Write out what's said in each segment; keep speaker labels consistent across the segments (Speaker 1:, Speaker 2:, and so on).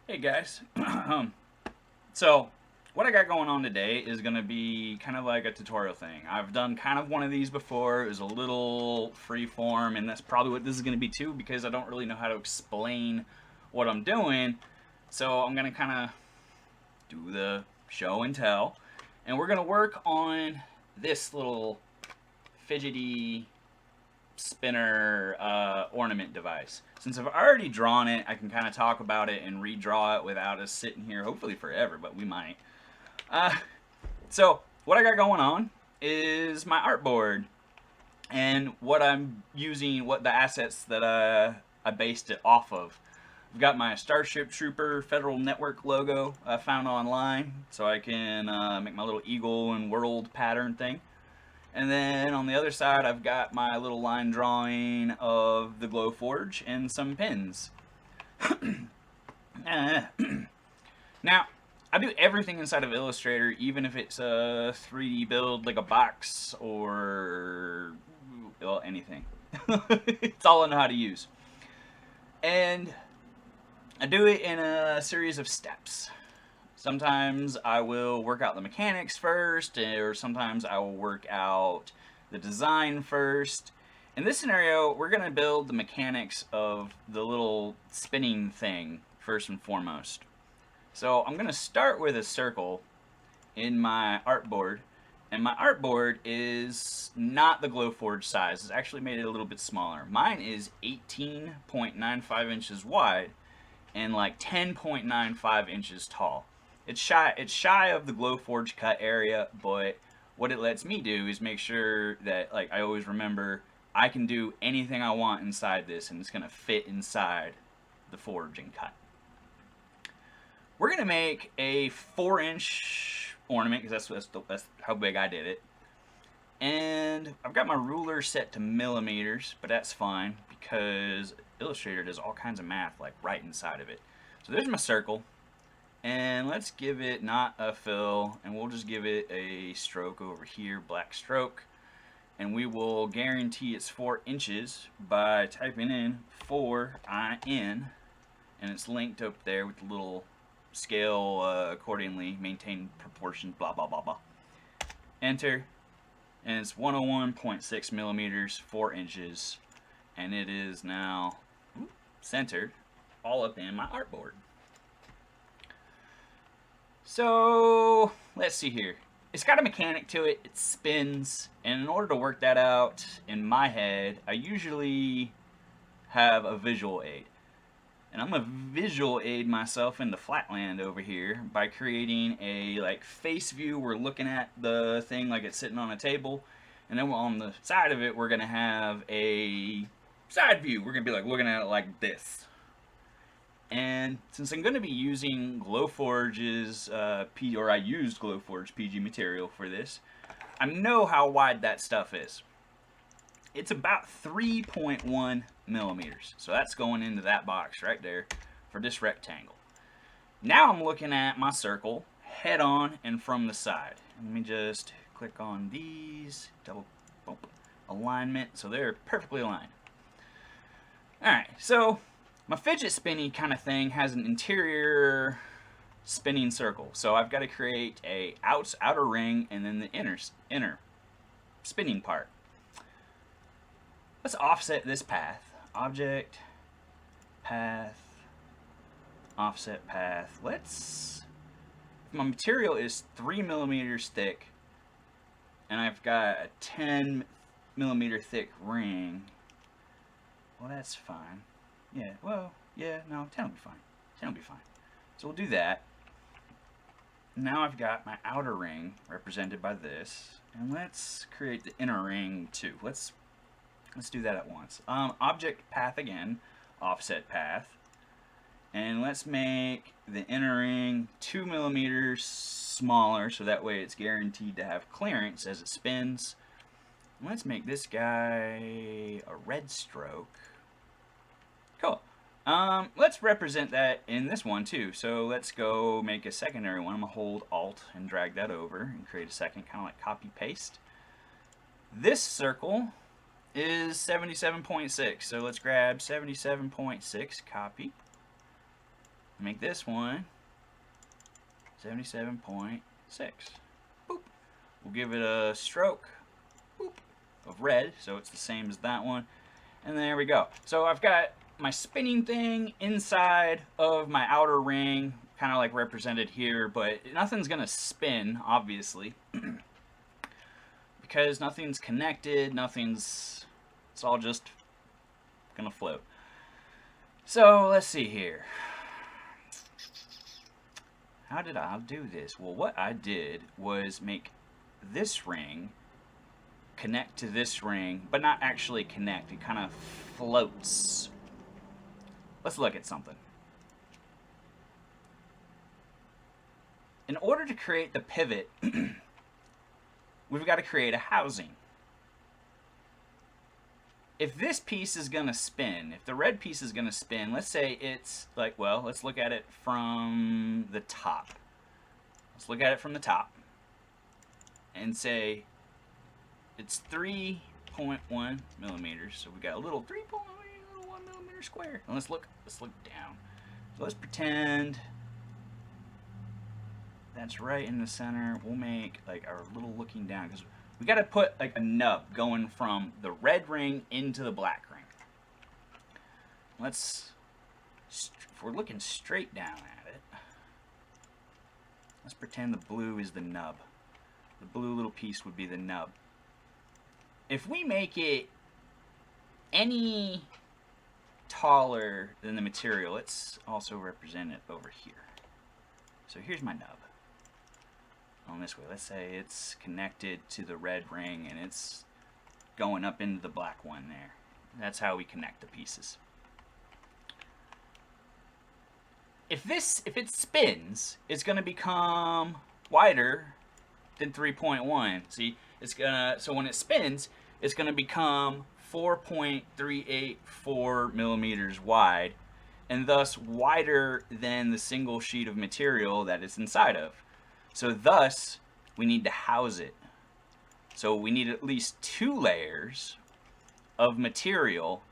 Speaker 1: Hey guys. So, what I got going on today is going to be kind of like a tutorial thing. I've done kind of one of these before. It was a little free form, and that's probably what this is going to be too because I don't really know how to explain what I'm doing. So, I'm going to kind of do the show and tell. And we're going to work on this little fidgety spinner ornament device. Since I've already drawn it, I can kind of talk about it and redraw it without us sitting here, hopefully forever, but we might. Uh, so, what I got going on is my artboard and what I'm using, what the assets that I based it off of. I've got my Starship Trooper Federal Network logo I found online, so I can make my little eagle and world pattern thing. And then on the other side, I've got my little line drawing of the Glowforge and some pins. Now, I do everything inside of Illustrator, even if it's a 3D build like a box or well, anything. It's all I know how to use. And I do it in a series of steps. Sometimes I will work out the mechanics first, or sometimes I will work out the design first. In this scenario, we're going to build the mechanics of the little spinning thing first and foremost. So I'm going to start with a circle in my artboard, and my artboard is not the Glowforge size. It's actually made it a little bit smaller. Mine is 18.95 inches wide and like 10.95 inches tall. It's shy of the Glowforge cut area, but what it lets me do is make sure that like I always remember I can do anything I want inside this, and it's gonna fit inside the forge and cut. We're gonna make a 4-inch ornament because that's how big I did it. And I've got my ruler set to millimeters, but that's fine because Illustrator does all kinds of math like right inside of it. So there's my circle. And let's give it not a fill, and we'll just give it a stroke over here, black stroke. And we will guarantee it's 4 inches by typing in 4IN, and it's linked up there with the little scale accordingly, maintain proportions, blah blah blah blah. Enter, and it's 101.6 millimeters, 4 inches, and it is now centered all up in my artboard. So let's see here. It's got a mechanic to it. It spins, and in order to work that out in my head, I usually have a visual aid. And I'm gonna visual aid myself in the flatland over here by creating a like face view. We're looking at the thing like it's sitting on a table, and then on the side of it we're gonna have a side view. We're gonna be like looking at it like this. And since I'm going to be using Glowforge's or I used Glowforge PG material for this, I know how wide that stuff is. It's about 3.1 millimeters. So that's going into that box right there for this rectangle. Now I'm looking at my circle head on and from the side. Let me just click on these, double bump, alignment, so they're perfectly aligned. Alright, so my fidget spinny kind of thing has an interior spinning circle. So I've got to create a outer ring and then the inner spinning part. Let's offset this path. Object, path, offset path. My material is 3 millimeters thick, and I've got a 10 millimeter thick ring. Well, that's fine. Yeah, well, yeah, no, 10 will be fine. 10 will be fine. So we'll do that. Now I've got my outer ring represented by this, and let's create the inner ring too. Let's do that at once. Object path again, offset path, and let's make the inner ring 2 millimeters smaller, so that way it's guaranteed to have clearance as it spins. And let's make this guy a red stroke. Cool. Let's represent that in this one too. So let's go make a secondary one. I'm going to hold Alt and drag that over and create a second, kind of like copy paste. This circle is 77.6. So let's grab 77.6, copy. Make this one 77.6. Boop. We'll give it a stroke, boop, of red, so it's the same as that one. And there we go. So I've got my spinning thing inside of my outer ring, kind of like represented here, but nothing's gonna spin, obviously, because nothing's connected, it's all just gonna float. So let's see here. How did I do this? Well, what I did was make this ring connect to this ring, but not actually connect. It kind of floats. Let's look at something. In order to create the pivot, we've got to create a housing. If this piece is going to spin, if the red piece is going to spin, let's say it's like, well, let's look at it from the top. Let's look at it from the top and say it's 3.1 millimeters. So we got a little 3.1 millimeter square. And let's look down. So let's pretend that's right in the center. We'll make like our little looking down, because we got to put like a nub going from the red ring into the black ring. If we're looking straight down at it, let's pretend the blue is the nub. The blue little piece would be the nub. If we make it any taller than the material, let's also represent it over here. So here's my nub. On this way, let's say it's connected to the red ring and it's going up into the black one there. That's how we connect the pieces. If it spins, it's going to become wider than 3.1. See, so when it spins, it's going to become 4.384 millimeters wide, and thus wider than the single sheet of material that it's inside of. So thus, we need to house it. So we need at least 2 layers of material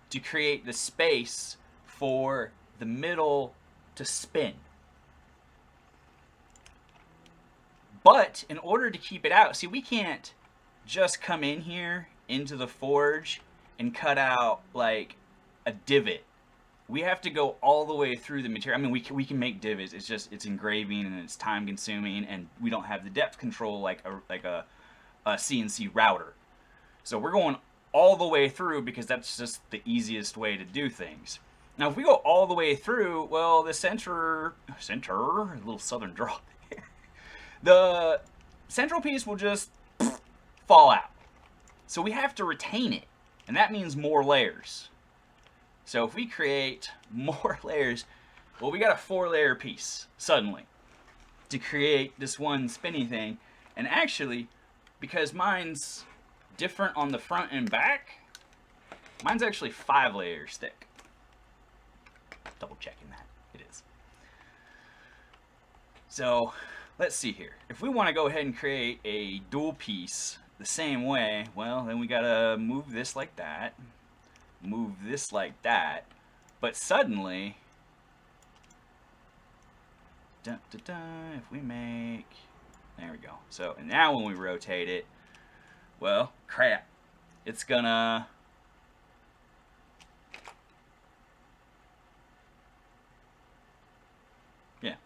Speaker 1: to create the space for the middle to spin. But in order to keep it out, see, we can't just come in here into the forge and cut out like a divot. We have to go all the way through the material. I mean, we can make divots. It's just, it's engraving and it's time consuming, and we don't have the depth control like a CNC router. So we're going all the way through because that's just the easiest way to do things. Now, if we go all the way through, well, the center, a little southern draw there. The central piece will just fall out. So we have to retain it, and that means more layers. So if we create more layers, well, we got a 4-layer piece suddenly to create this one spinny thing. And actually, because mine's different on the front and back, mine's actually 5 layers thick. Double checking that. It is. So let's see here. If we want to go ahead and create a dual piece the same way, well, then we got to move this like that. Move this like that, but suddenly, if we make, there we go. So and now when we rotate it, well, crap, it's gonna, yeah,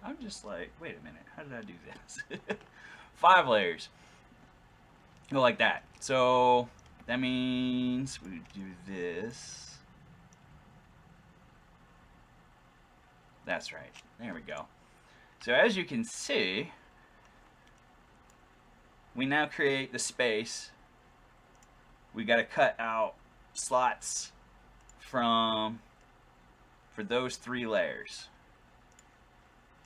Speaker 1: I'm just like, wait a minute, how did I do this? 5 layers, go like that. So that means we do this. That's right. There we go. So as you can see, we now create the space. We got to cut out slots for those 3 layers.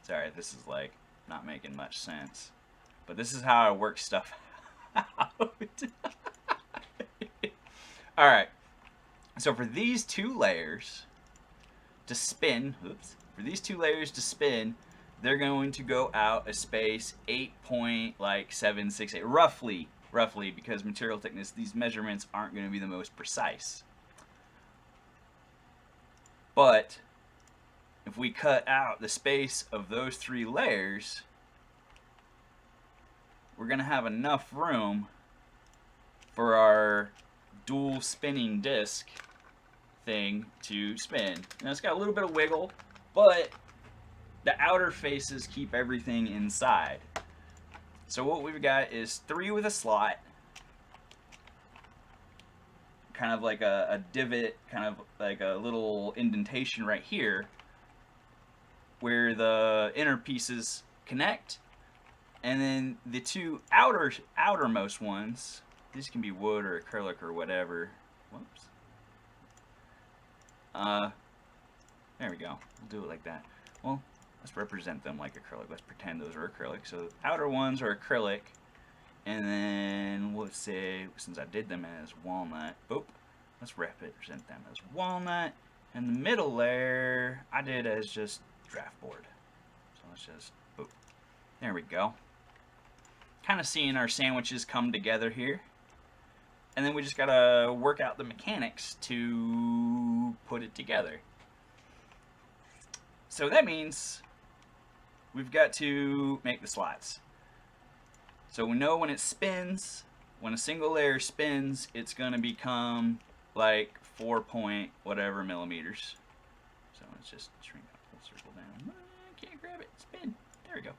Speaker 1: Sorry, this is like not making much sense, but this is how I work stuff out. All right, so for these 2 layers to spin, they're going to go out a space 8.768, roughly, because material thickness, these measurements aren't going to be the most precise. But if we cut out the space of those 3 layers, we're going to have enough room for our dual spinning disc thing to spin. Now it's got a little bit of wiggle, but the outer faces keep everything inside. So what we've got is 3 with a slot, kind of like a divot, kind of like a little indentation right here where the inner pieces connect, and then the 2 outermost ones, these can be wood or acrylic or whatever. Whoops. There we go. We'll do it like that. Well, let's represent them like acrylic. Let's pretend those are acrylic. So the outer ones are acrylic, and then let's say, since I did them as walnut, let's represent them as walnut, and the middle layer I did as just draft board. So let's just, there we go. Kind of seeing our sandwiches come together here. And then we just gotta work out the mechanics to put it together. So that means we've got to make the slots. So we know when it spins, when a single layer spins, it's gonna become like 4 point whatever millimeters. So let's just shrink up, we'll circle down. I can't grab it, spin. There we go.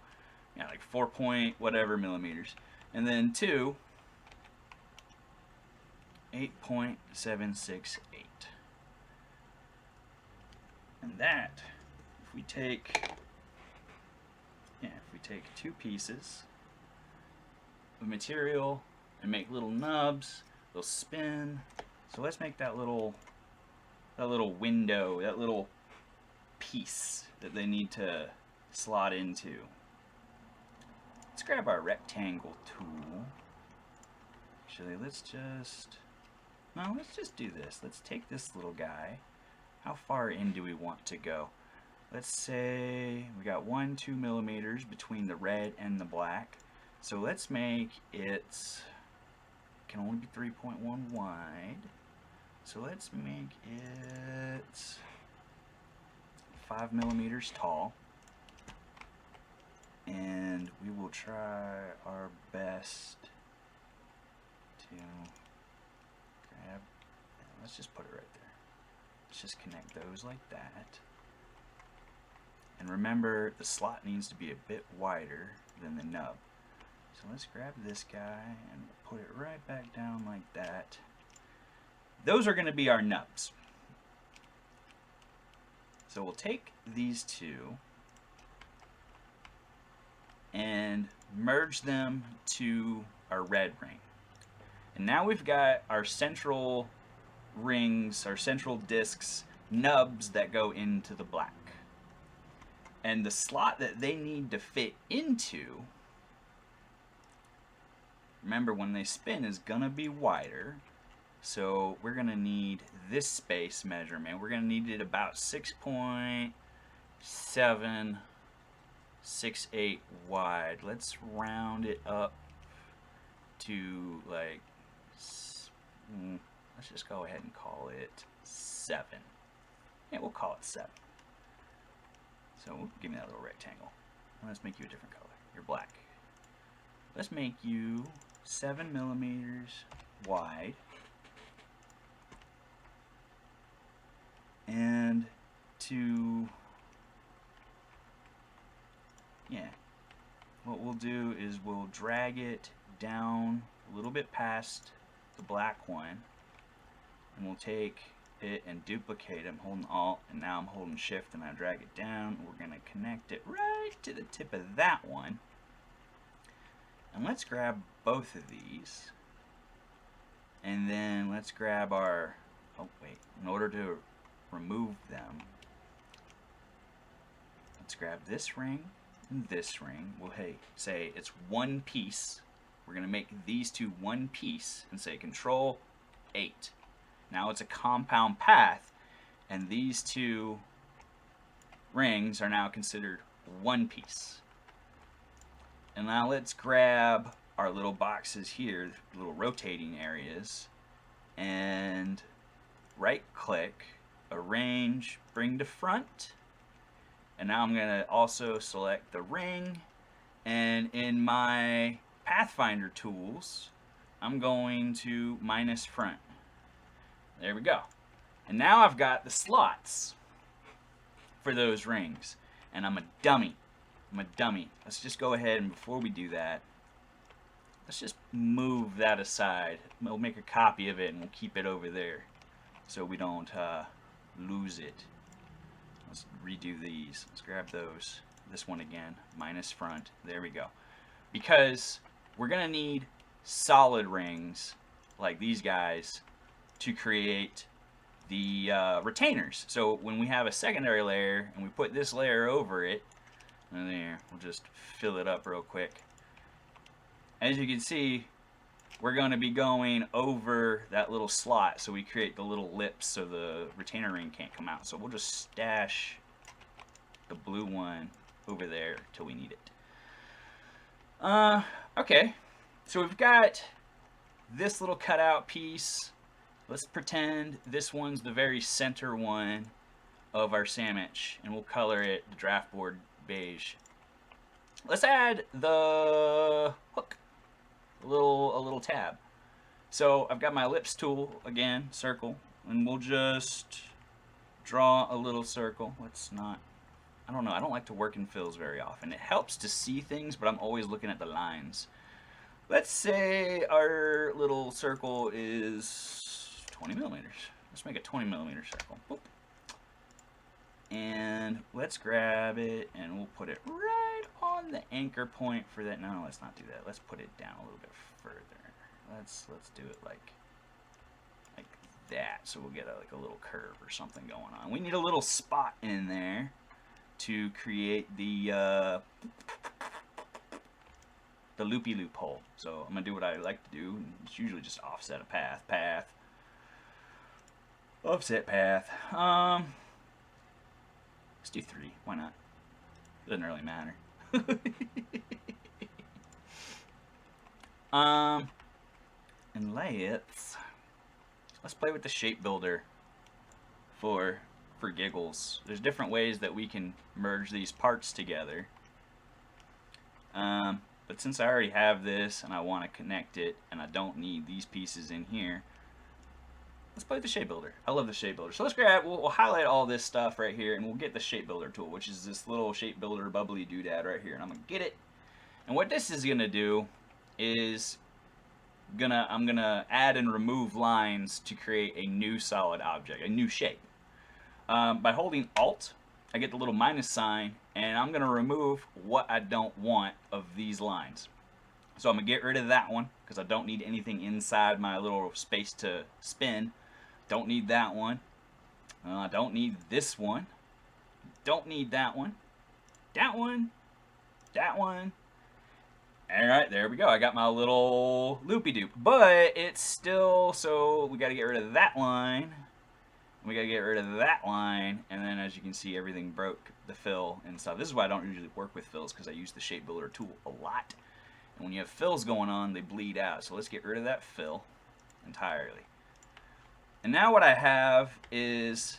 Speaker 1: Yeah, like 4 point whatever millimeters. And then 2, 8.768. And that, if we take 2 pieces of material and make little nubs, they'll spin. So let's make that little window, that little piece that they need to slot into. Let's grab our rectangle tool. Actually, let's just do this. Let's take this little guy. How far in do we want to go? Let's say we got 1-2 millimeters between the red and the black. So let's make it, can only be 3.1 wide. So let's make it 5 millimeters tall. And we will try our best to grab, let's just put it right there. Let's just connect those like that. And remember, the slot needs to be a bit wider than the nub. So let's grab this guy and put it right back down like that. Those are going to be our nubs. So we'll take these 2 and merge them to our red ring. And now we've got our central rings, our central discs, nubs that go into the black. And the slot that they need to fit into, remember when they spin, is gonna be wider. So we're gonna need this space measurement. We're gonna need it about 6.768 wide. Let's round it up to like, let's just go ahead and call it 7. Yeah, we'll call it 7. So give me that little rectangle. Let's make you a different color. You're black. Let's make you 7 millimeters wide. And what we'll do is we'll drag it down a little bit past the black one, and we'll take it and duplicate it. I'm holding Alt, and now I'm holding Shift, and I drag it down. We're going to connect it right to the tip of that one. And let's grab both of these, and then let's grab our, in order to remove them, let's grab this ring and this ring. We'll say it's one piece. We're going to make these 2 one piece and say Control 8. Now it's a compound path, and these 2 rings are now considered one piece. And now let's grab our little boxes here, little rotating areas, and right click, arrange, bring to front, And now I'm going to also select the ring, and in my Pathfinder tools, I'm going to minus front. There we go. And now I've got the slots for those rings. And I'm a dummy. Let's just go ahead, and before we do that, let's just move that aside. We'll make a copy of it and we'll keep it over there so we don't lose it. Let's redo these. Let's grab those. This one again, minus front. There we go. Because we're going to need solid rings like these guys to create the retainers. So when we have a secondary layer and we put this layer over it, and there, we'll just fill it up real quick. As you can see, we're going to be going over that little slot, so we create the little lips so the retainer ring can't come out. So we'll just stash the blue one over there till we need it. Okay, so we've got this little cutout piece. Let's pretend this one's the very center one of our sandwich, and we'll color it the draft board beige. Let's add the hook, a little tab. So I've got my ellipse tool again, circle, and we'll just draw a little circle. Let's not, I don't know, I don't like to work in fills very often. It helps to see things, but I'm always looking at the lines. Let's say our little circle is 20 millimeters. Let's make a 20 millimeter circle. Boop. And let's grab it and we'll put it right on the anchor point for that. No, let's not do that. Let's put it down a little bit further. Let's do it like that, so we'll get like a little curve or something going on. We need a little spot in there to create the loopy loop hole. So I'm gonna do what I like to do. It's usually just offset a path, offset path. Let's do 3. Why not? Doesn't really matter. And let's play with the shape builder for giggles. There's different ways that we can merge these parts together. But since I already have this and I want to connect it and I don't need these pieces in here, let's play with the shape builder. I love the shape builder. So let's grab, we'll highlight all this stuff right here and we'll get the shape builder tool, which is this little shape builder bubbly doodad right here. And I'm going to get it. And what this is going to do is I'm going to add and remove lines to create a new solid object, a new shape. By holding Alt, I get the little minus sign, and I'm going to remove what I don't want of these lines. So I'm going to get rid of that one because I don't need anything inside my little space to spin. Don't need that one. I don't need this one. Don't need that one. That one. That one. Alright, there we go. I got my little loopy-doop. But it's still, so we got to get rid of that line. We got to get rid of that line. And then as you can see, everything broke the fill and stuff. This is why I don't usually work with fills, because I use the shape builder tool a lot. And when you have fills going on, they bleed out. So let's get rid of that fill entirely. And now what I have is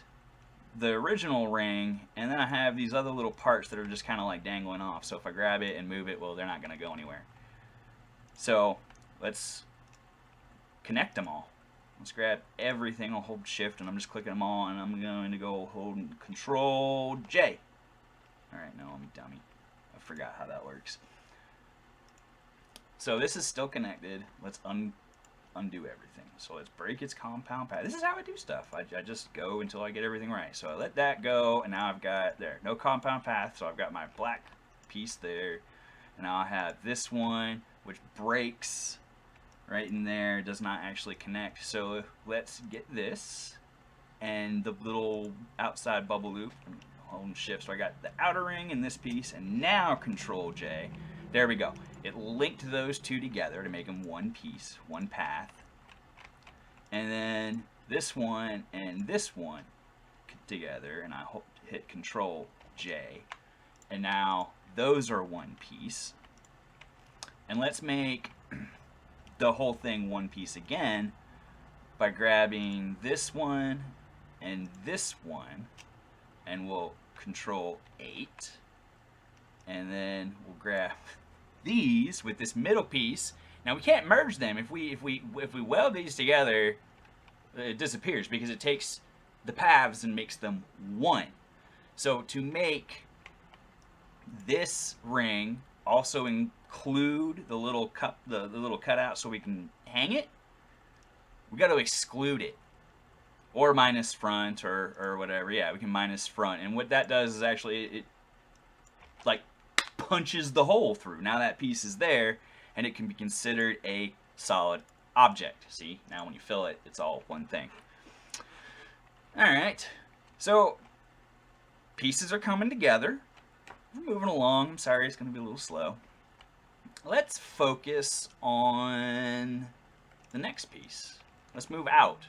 Speaker 1: the original ring, and then I have these other little parts that are just kind of like dangling off. So if I grab it and move it, well, they're not going to go anywhere. So let's connect them all. Let's grab everything. I'll hold shift and I'm just clicking them all, and I'm going to go hold Control J. Alright, no, I'm a dummy. I forgot how that works. So this is still connected. Let's undo everything. So let's break its compound path. This is how I do stuff. I just go until I get everything right. So I let that go, and now I've got there no compound path. So I've got my black piece there, and now I have this one which breaks right in there. Does not actually connect. So let's get this and the little outside bubble loop. Holding shift. So I got the outer ring in this piece, and now Control J. There we go. It linked those two together to make them one piece, one path. And then this one and this one together, and I hit Control J. And now those are one piece. And let's make the whole thing one piece again by grabbing this one and this one, and we'll Control 8. And then we'll grab these with this middle piece. Now we can't merge them. If we weld these together, it disappears because it takes the paths and makes them one. So to make this ring also include the little the little cutout so we can hang it, we got to exclude it. Or minus front or whatever. Yeah, we can minus front. And what that does is actually it like punches the hole through. Now that piece is there, and it can be considered a solid object. See, now when you fill it, it's all one thing. Alright, so pieces are coming together. We're moving along. I'm sorry, it's going to be a little slow. Let's focus on the next piece. Let's move out.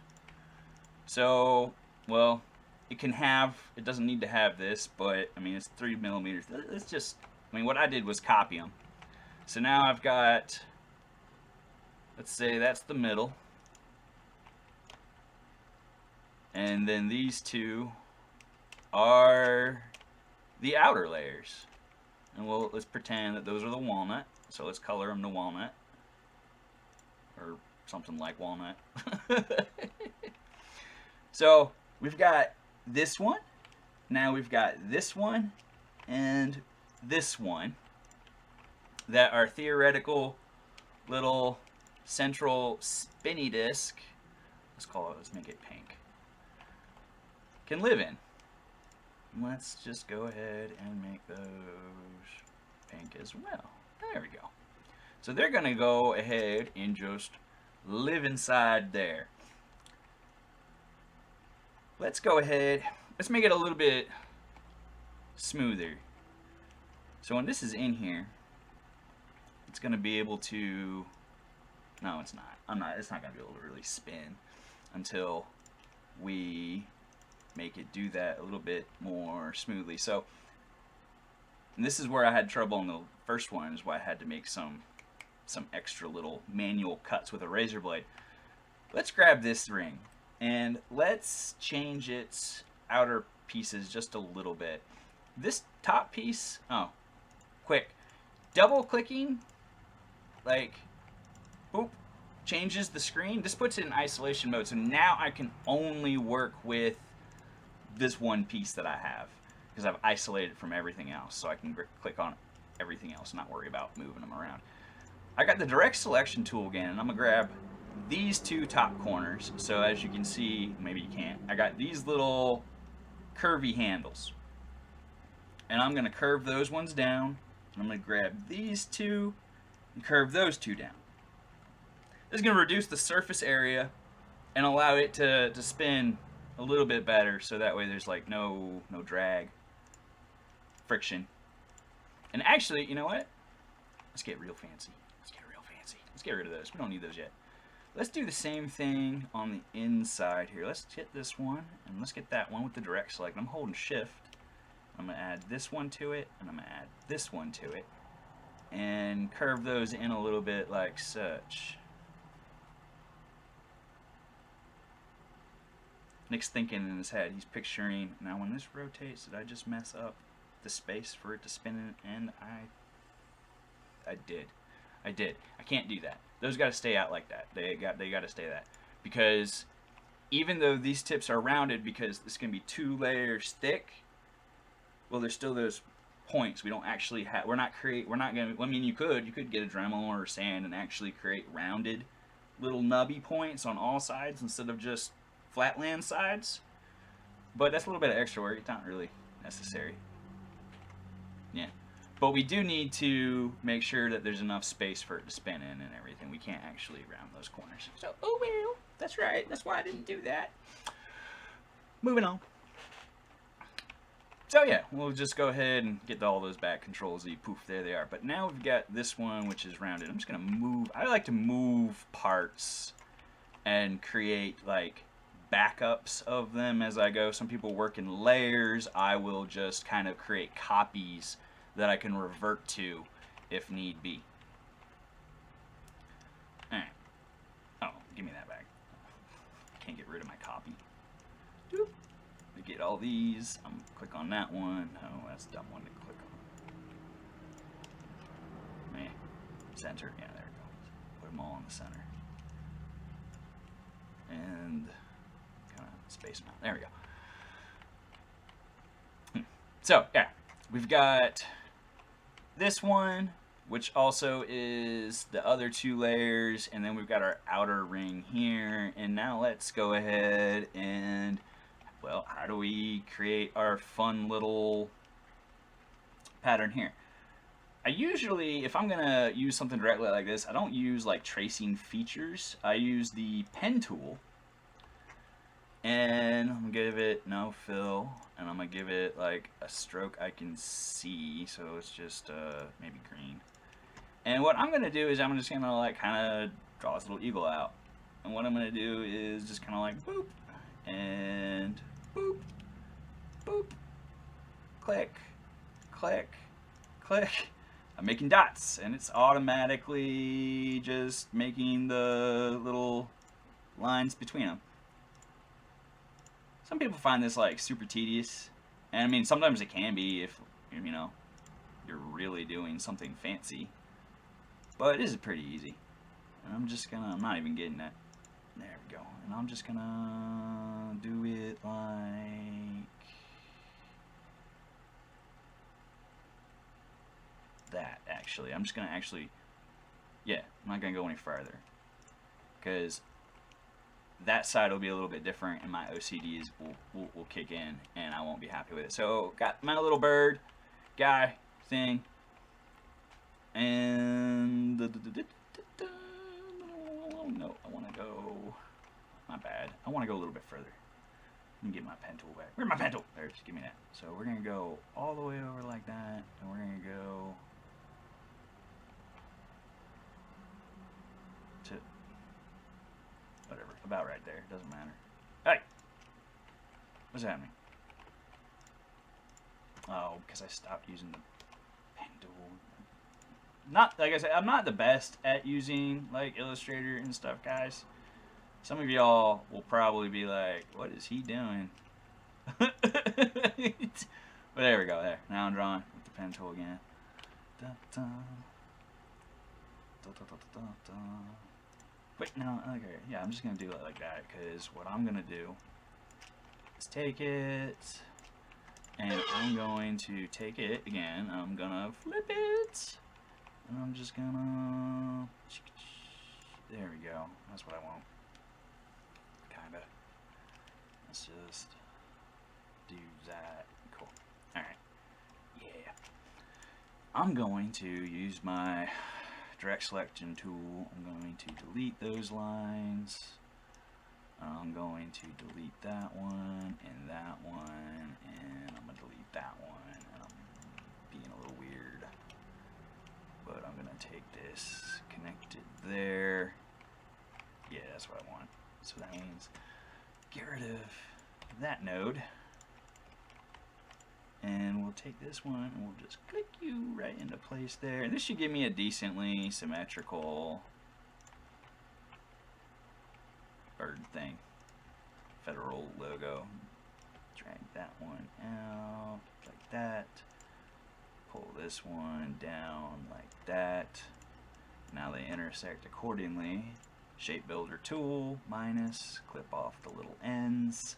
Speaker 1: So, well, it doesn't need to have this, but, I mean, it's 3 millimeters. Let's just, I mean, what I did was copy them. So now I've got, let's say that's the middle. And then these two are the outer layers. And let's pretend that those are the walnut. So let's color them to walnut. Or something like walnut. So we've got this one. Now we've got this one and this one that are theoretical little central spinny disc. Let's make it pink. Can live in. Let's just go ahead and make those pink as well. There we go. So they're going to go ahead and just live inside there. Let's go ahead. Let's make it a little bit smoother. So when this is in here, it's going to be able to... No, it's not. It's not going to be able to really spin until we make it do that a little bit more smoothly. So and this is where I had trouble on the first one, is why I had to make some extra little manual cuts with a razor blade. Let's grab this ring and let's change its outer pieces just a little bit. This top piece, quick, double clicking, like, boop, changes the screen. This puts it in isolation mode, so now I can only work with this one piece that I have, because I've isolated it from everything else, so I can click on everything else and not worry about moving them around. I got the direct selection tool again, and I'm going to grab these two top corners. So as you can see, maybe you can't, I got these little curvy handles. And I'm going to curve those ones down. And I'm going to grab these two and curve those two down. This is going to reduce the surface area and allow it to spin a little bit better, so that way there's like no drag, friction. And actually, you know what? Let's get real fancy. Let's get rid of those. We don't need those yet. Let's do the same thing on the inside here. Let's hit this one, and let's get that one with the direct select. I'm holding shift. I'm going to add this one to it, and I'm going to add this one to it, and curve those in a little bit like such. Nick's thinking in his head. He's picturing, now when this rotates, did I just mess up the space for it to spin in? And I did. I can't do that. Those got to stay out like that. They got to stay that, because even though these tips are rounded, because this can be 2 layers thick, well, there's still those points. We don't actually have. We're not going to. I mean, you could get a Dremel or sand and actually create rounded little nubby points on all sides instead of just flatland sides, but that's a little bit of extra work. It's not really necessary. Yeah, but we do need to make sure that there's enough space for it to spin in and everything. We can't actually round those corners. So, oh well, that's right. That's why I didn't do that. Moving on. So yeah, we'll just go ahead and get all those back. Control Z, poof, there they are. But now we've got this one, which is rounded. I'm just gonna move. I like to move parts and create like backups of them as I go. Some people work in layers. I will just kind of create copies that I can revert to if need be. Alright. Oh, give me that back. Can't get rid of my copy. Doop. get all these. I'm gonna click on that one. Oh, that's a dumb one to click on. Center. Yeah, there we go. Put them all in the center. And kind of space them out. There we go. So, yeah. We've got this one, which also is the other 2 layers, and then we've got our outer ring here. And now let's go ahead and, well, how do we create our fun little pattern here? I usually, if I'm gonna use something directly like this, I don't use like tracing features. I use the pen tool, and I'm gonna give it no fill, and I'm gonna give it like a stroke I can see, so it's just maybe green. And what I'm gonna do is I'm just gonna like kind of draw this little eagle out, and what I'm gonna do is just kind of like boop and boop, boop, click, click, click. I'm making dots, and it's automatically just making the little lines between them. Some people find this like super tedious, and I mean sometimes it can be if you know you're really doing something fancy, but it is pretty easy. And I'm not even getting that. There we go. And I'm just gonna do it like that. Actually, I'm just gonna yeah, I'm not gonna go any further because that side will be a little bit different, and my OCDs will kick in, and I won't be happy with it. So got my little bird guy thing, and no, I want to go. My bad. I want to go a little bit further. Let me get my pen tool back. Where's my pen tool? There, just give me that. So we're gonna go all the way over like that, and we're gonna go to whatever, about right there. Doesn't matter. Hey, what's happening? Oh, because I stopped using the pen tool. Not like I said, I'm not the best at using like Illustrator and stuff, guys. Some of y'all will probably be like, "What is he doing?" But there we go. There. Now I'm drawing with the pen tool again. Da, da. Da, da, da, da, da. Wait, no, okay, yeah, I'm just gonna do it like that because what I'm gonna do is take it, and I'm going to take it again. I'm gonna flip it, and I'm just gonna. There we go. That's what I want. Kinda. Let's just do that. Cool. All right. Yeah. I'm going to use my direct selection tool. I'm going to delete those lines. I'm going to delete that one and that one, and I'm going to delete that one, and I'm being a little weird, but I'm going to take this, connect it there. Yeah, that's what I want. So that means get rid of that node, and we'll take this one and we'll just click you right into place there, and this should give me a decently symmetrical bird thing. Federal logo. Drag that one out like that. Pull this one down like that. Now they intersect accordingly. Shape builder tool, minus, clip off the little ends.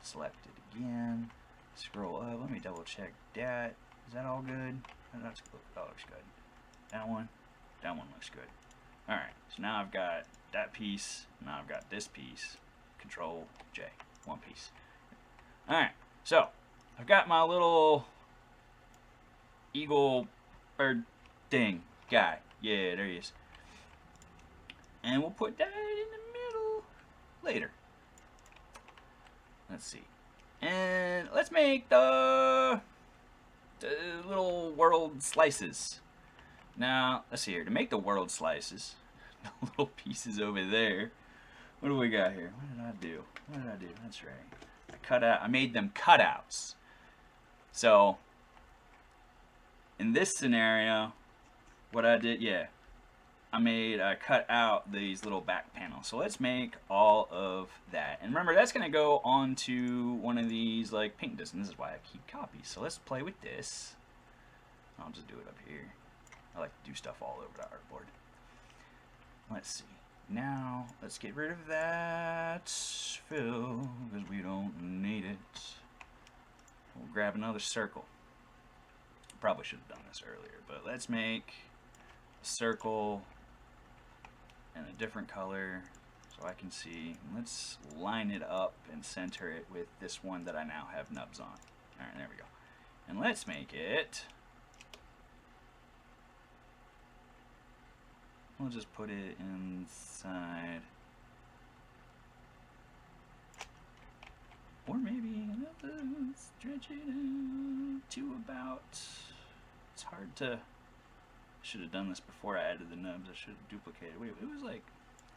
Speaker 1: Select it again. Scroll up. Let me double check that. Is that all good? That looks good. That one looks good. Alright, so now I've got that piece. Now I've got this piece. Control J. One piece. Alright, so I've got my little eagle bird thing guy. Yeah, there he is. And we'll put that in the middle later. Let's see. And let's make the little world slices. Now, let's see here. To make the world slices, the little pieces over there. What do we got here? What did I do? That's right. I made them cutouts. So, in this scenario, what I did, I cut out these little back panels. So let's make all of that. And And remember, that's going to go onto one of these like paint discs, and this is why I keep copies. So let's play with this. I'll just do it up here. I like to do stuff all over the artboard. Let's see. Now, let's get rid of that fill, because we don't need it. We'll grab another circle. Probably should have done this earlier, but let's make a circle in a different color so I can see. Let's line it up and center it with this one that I now have nubs on. Alright, there we go. And let's make it... We'll just put it inside. Or maybe let's stretch it out to about... It's hard to... Should have done this before I added the nubs. I should have duplicated. Wait, it was like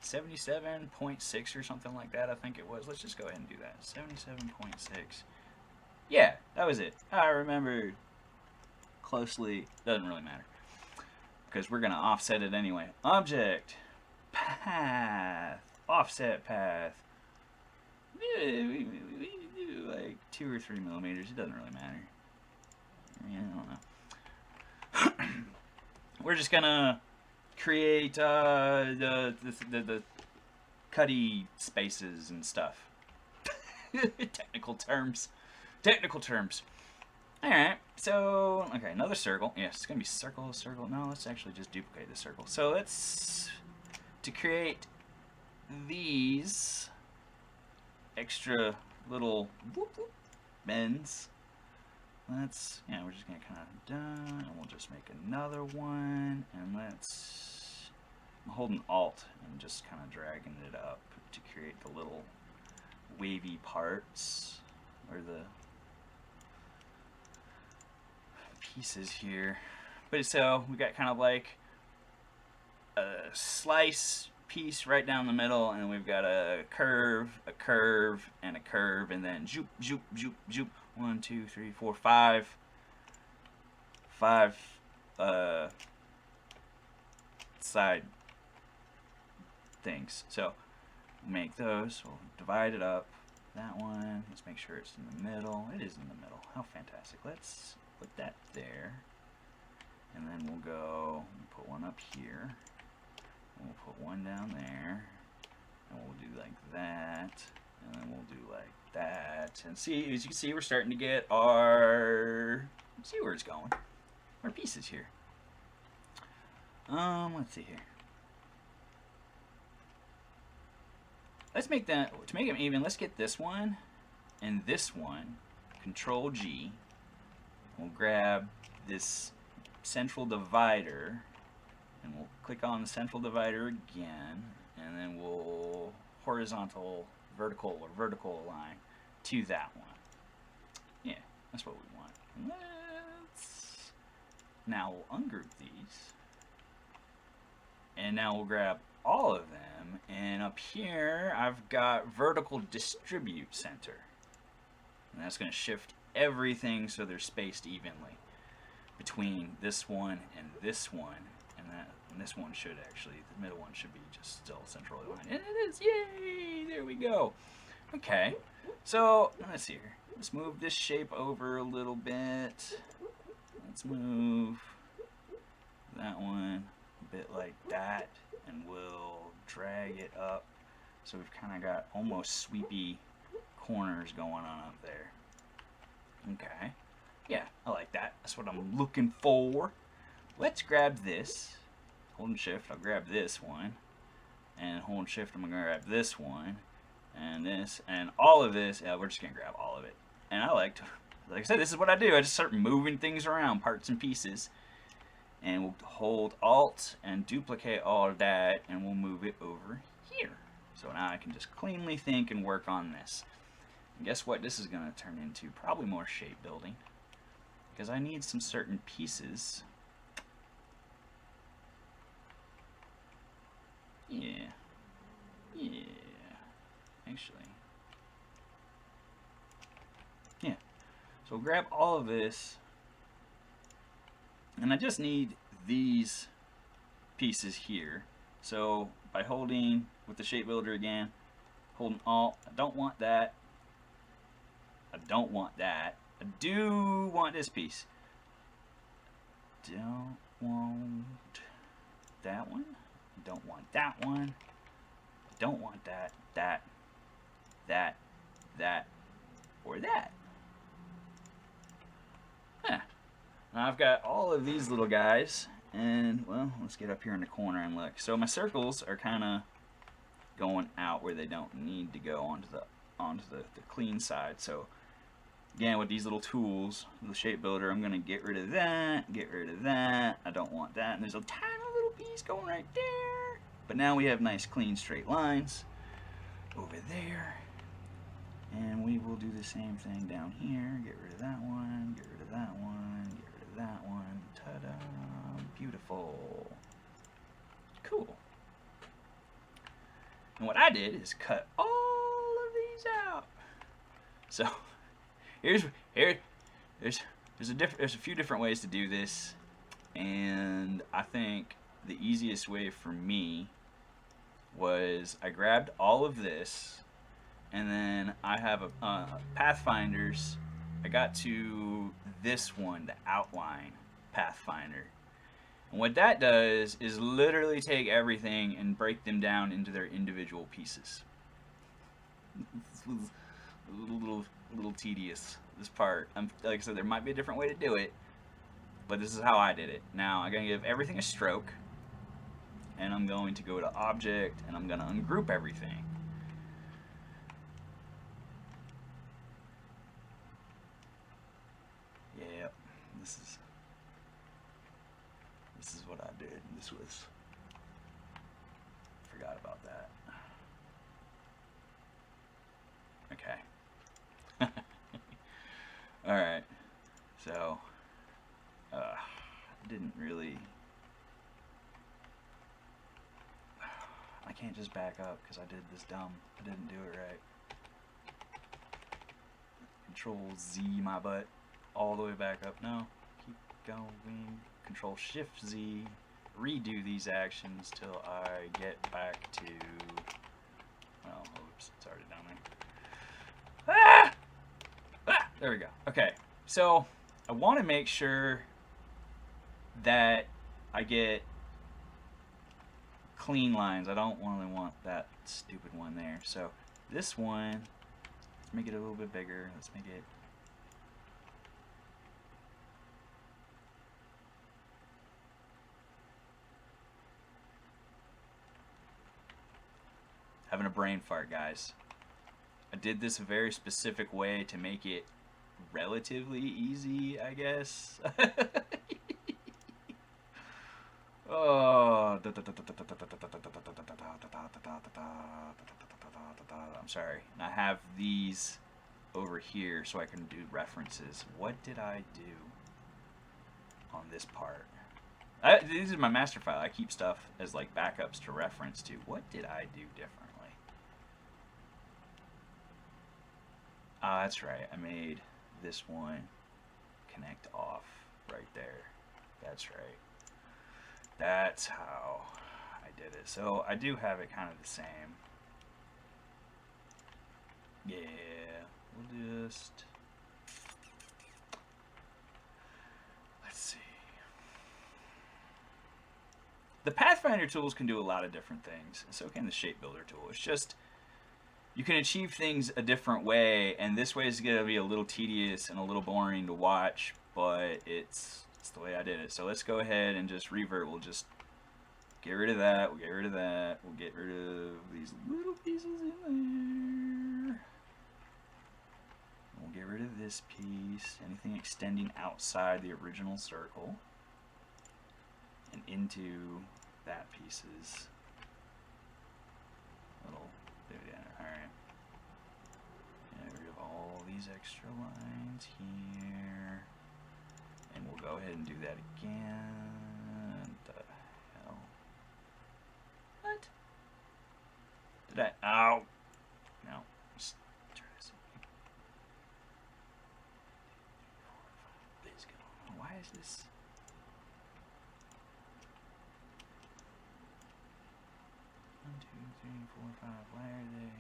Speaker 1: 77.6 or something like that, I think it was. Let's just go ahead and do that. 77.6. Yeah, that was it. I remembered closely. Doesn't really matter, because we're going to offset it anyway. Object, path, offset path. We do like 2 or 3 millimeters. It doesn't really matter. I don't know. We're just going to create the cutty spaces and stuff. Technical terms. Technical terms. Alright, so, okay, another circle. Yes, it's going to be circle, circle. No, let's actually just duplicate the circle. So let's, to create these extra little whoop, whoop, bends, let's, yeah, we're just going to kind of done, and we'll just make another one, and let's, I'm holding Alt and just kind of dragging it up to create the little wavy parts, or the pieces here. But so we got kind of like a slice piece right down the middle, and we've got a curve, and a curve, and then zoop, zoop, zoop, zoop. 1, 2, 3, 4, 5 side things. So make those. We'll divide it up. That one. Let's make sure it's in the middle. It is in the middle. How fantastic. Let's put that there, and then we'll go and put one up here, and we'll put one down there, and we'll do like that, and then we'll do like that, and see, as you can see, we're starting to get our, see where it's going, our pieces here. Let's see here. Let's make that, to make them even, let's get this one and this one, Control G. We'll grab this central divider, and we'll click on the central divider again, and then we'll horizontal, vertical, or vertical align to that one. Yeah, that's what we want. Let's, now we'll ungroup these, and now we'll grab all of them, and up here I've got vertical distribute center, and that's going to shift everything so they're spaced evenly between this one and this one, and this one should actually, the middle one should be just still centrally aligned, and it is. Yay! There we go. Okay, so let's see here. Let's move this shape over a little bit. Let's move that one a bit like that, and we'll drag it up so we've kind of got almost sweepy corners going on up there. Okay, yeah, I like that. That's what I'm looking for. Let's grab this. Holding shift, I'll grab this one. And holding shift, I'm going to grab this one. And this, and all of this. Yeah, we're just going to grab all of it. And I like I said, this is what I do. I just start moving things around, parts and pieces. And we'll hold Alt and duplicate all of that, and we'll move it over here. So now I can just cleanly think and work on this. And guess what this is going to turn into? Probably more shape building, because I need some certain pieces. Yeah. Actually. Yeah. So grab all of this, and I just need these pieces here. So by holding with the shape builder again, Holding Alt. I don't want that. I don't want that. I do want this piece. Don't want that one. Don't want that one. Don't want that, that, or that. Huh. Now I've got all of these little guys, and well, let's get up here in the corner and look. So my circles are kind of going out where they don't need to go onto the clean side. So again, with these little tools, the shape builder, I'm gonna get rid of that, get rid of that. I don't want that, and there's a tiny little piece going right there. But now we have nice clean straight lines over there. And we will do the same thing down here. Get rid of that one, get rid of that one, get rid of that one. Ta-da! Beautiful. Cool. And what I did is cut all of these out. So there's a few different ways to do this, and I think the easiest way for me was I grabbed all of this, and then I have a Pathfinders. I got to this one, the outline Pathfinder. And what that does is literally take everything and break them down into their individual pieces. This was a little tedious, this part. Like I said, there might be a different way to do it, but this is how I did it. Now I'm going to give everything a stroke, and I'm going to go to Object, and I'm going to ungroup everything. Yep, this is what I did. This was, forgot about that. Okay. Alright, so didn't really, I can't just back up because I did this dumb. I didn't do it right. Control Z my butt all the way back up. No, keep going. Control Shift Z. Redo these actions till I get back to, oh, oops, it's already down there. Ah! Ah! There we go. Okay, so I want to make sure that I get clean lines. I don't really want that stupid one there. So this one, let's make it a little bit bigger. Let's make it, having a brain fart, guys. I did this a very specific way to make it relatively easy, I guess. Oh, I'm sorry. And I have these over here so I can do references. What did I do on this part? This is my master file. I keep stuff as like backups to reference to. What did I do differently? That's right. I made this one connect off right there. That's right. That's how I did it. So I do have it kind of the same. Yeah, we'll just, let's see. The Pathfinder tools can do a lot of different things, and so can the Shape Builder tool. It's just, you can achieve things a different way, and this way is going to be a little tedious and a little boring to watch, but it's the way I did it. So let's go ahead and just revert. We'll just get rid of that. We'll get rid of that. We'll get rid of these little pieces in there. We'll get rid of this piece. Anything extending outside the original circle and into that piece's little, alright. Get rid of all these extra lines here. And we'll go ahead and do that again. The hell? What? Did I? Ow! No. Just try this again. Please go. Why is this? One, two, three, four, five. Why are they?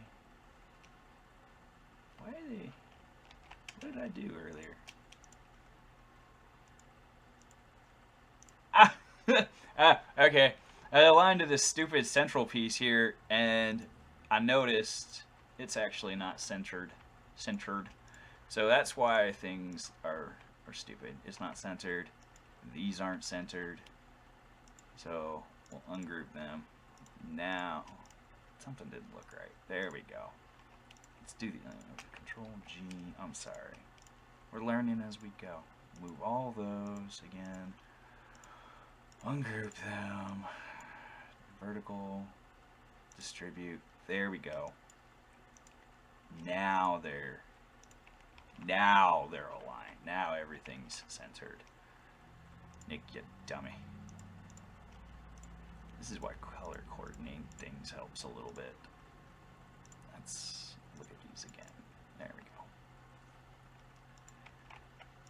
Speaker 1: What did I do earlier? Okay. I aligned to this stupid central piece here, and I noticed it's actually not centered. So that's why things are stupid. It's not centered. These aren't centered. So we'll ungroup them. Now, something didn't look right. There we go. Let's do the Control G. I'm sorry. We're learning as we go. Move all those again. Ungroup them. Vertical. Distribute. There we go. Now they're aligned. Now everything's centered. Nick, you dummy. This is why color coordinating things helps a little bit. Let's look at these again. There we go.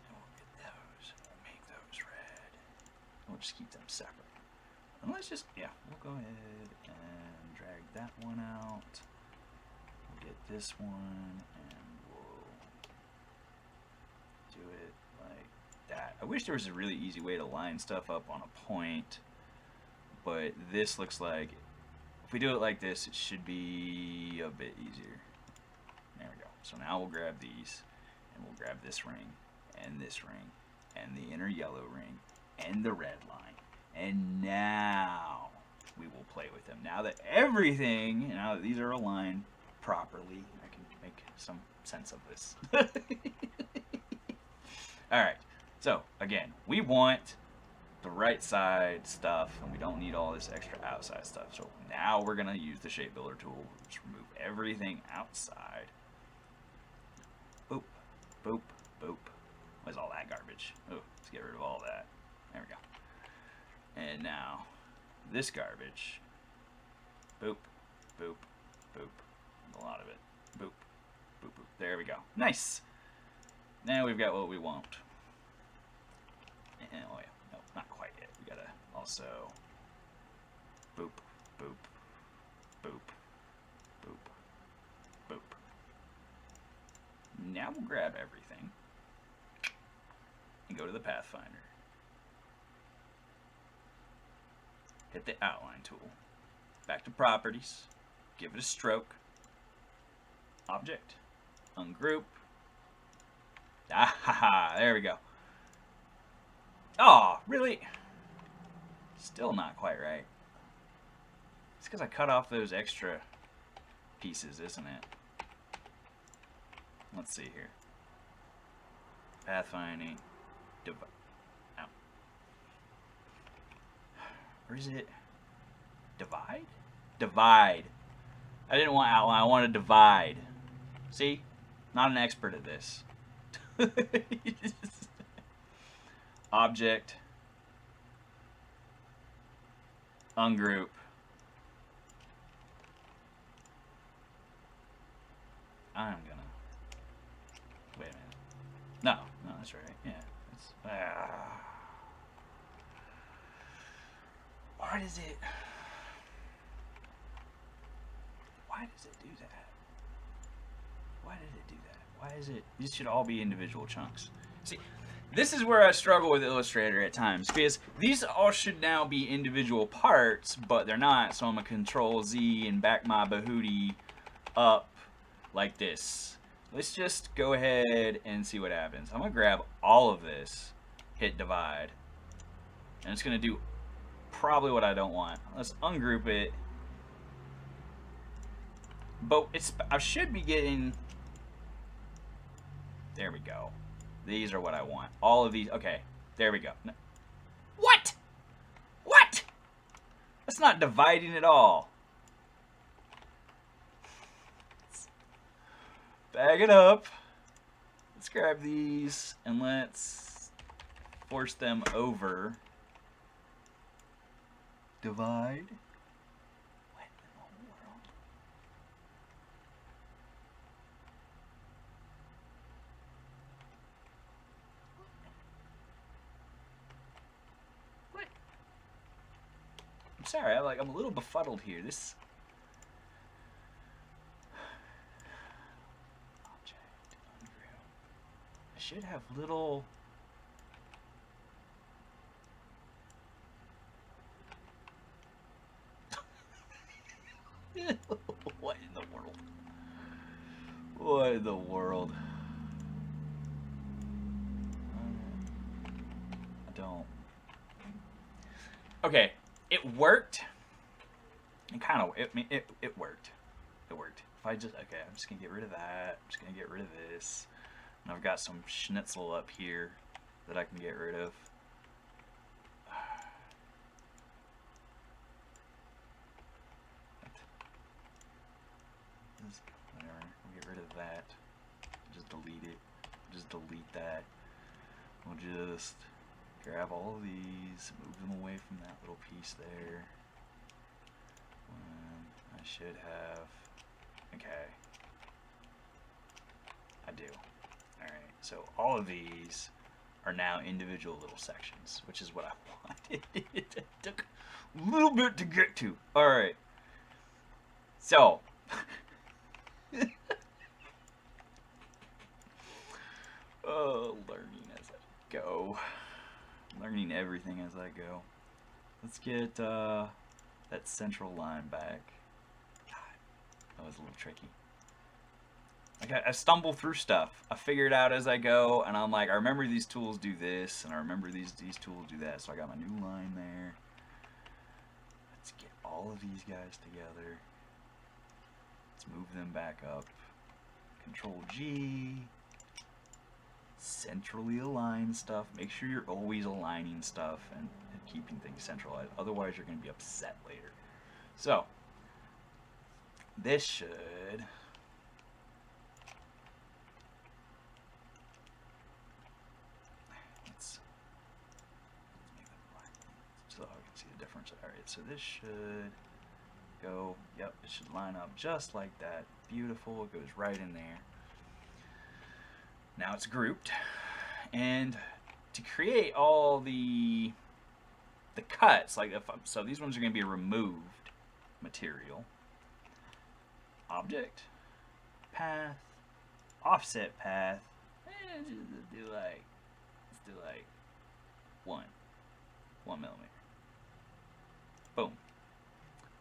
Speaker 1: And we'll get those. We'll make those red. We'll just keep them separate. And let's just, yeah, we'll go ahead and drag that one out. We'll get this one, and we'll do it like that. I wish there was a really easy way to line stuff up on a point, but this looks like, if we do it like this, it should be a bit easier. There we go. So now we'll grab these, and we'll grab this ring, and the inner yellow ring, and the red line. And now we will play with them. Now that these are aligned properly, I can make some sense of this. Alright, so again, we want the right side stuff, and we don't need all this extra outside stuff. So now we're going to use the shape builder tool. Just remove everything outside. Boop, boop, boop. Where's all that garbage? Oh, let's get rid of all that. There we go. And now, this garbage, boop, boop, boop, a lot of it, boop, boop, boop, there we go. Nice! Now we've got what we want. And, oh yeah, no, not quite yet. We gotta also, boop, boop, boop, boop, boop. Now we'll grab everything and go to the Pathfinder. Hit the outline tool. Back to properties. Give it a stroke. Object. Ungroup. Ah, there we go. Oh, really? Still not quite right. It's because I cut off those extra pieces, isn't it? Let's see here. Pathfinding. Ow. Or is it divide? Divide. I didn't want outline, I wanted divide. See? Not an expert at this. Object. Ungroup. I'm gonna... Wait a minute. No, that's right. Yeah. Why does it do that? Why did it do that? Why is it? These should all be individual chunks. See, this is where I struggle with Illustrator at times, because these all should now be individual parts, but they're not, so I'm gonna Control Z and back my Bahooty up like this. Let's just go ahead and see what happens. I'm gonna grab all of this, hit divide, and it's gonna do probably what I don't want. Let's ungroup it. But I should be getting... There we go. These are what I want. All of these. Okay, there we go. What? What? That's not dividing at all. Let's bag it up. Let's grab these and let's force them over. Divide. What in the world? What? I'm sorry, I'm a little befuddled here. This object. should have little... What in the world? What in the world? I don't... Okay, it worked. It kind of... it worked. It worked. If I just... Okay, I'm just going to get rid of that. I'm just going to get rid of this. And I've got some schnitzel up here that I can get rid of. Whatever. We'll get rid of that. Just delete it. Just delete that. We'll just grab all of these, move them away from that little piece there. I should have... Okay. I do. Alright, so all of these are now individual little sections, which is what I wanted. It took a little bit to get to. Alright. So... Oh, learning as I go. Learning everything as I go. Let's get that central line back. God, that was a little tricky. I stumble through stuff. I figure it out as I go, and I'm like, I remember these tools do this, and I remember these tools do that. So I got my new line there. Let's get all of these guys together. Let's move them back up. Control G. Centrally align stuff. Make sure you're always aligning stuff and keeping things centralized. Otherwise, you're going to be upset later. So, this should... Let's make that black so I can see the difference. Alright, so this should go... Yep, it should line up just like that. Beautiful. It goes right in there. Now it's grouped, and to create all the cuts, like so these ones are going to be removed material. Object, path, offset path. Let's do like one millimeter. Boom.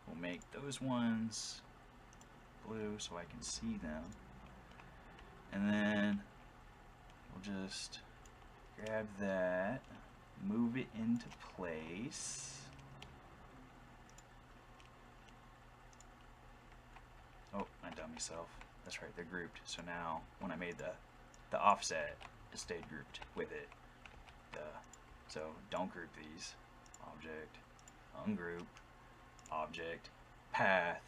Speaker 1: We'll make those ones blue so I can see them, and then we'll just grab that, move it into place. Oh, I dumb myself. That's right, they're grouped. So now, when I made the offset, it stayed grouped with it. So don't group these. Object, ungroup, object, path,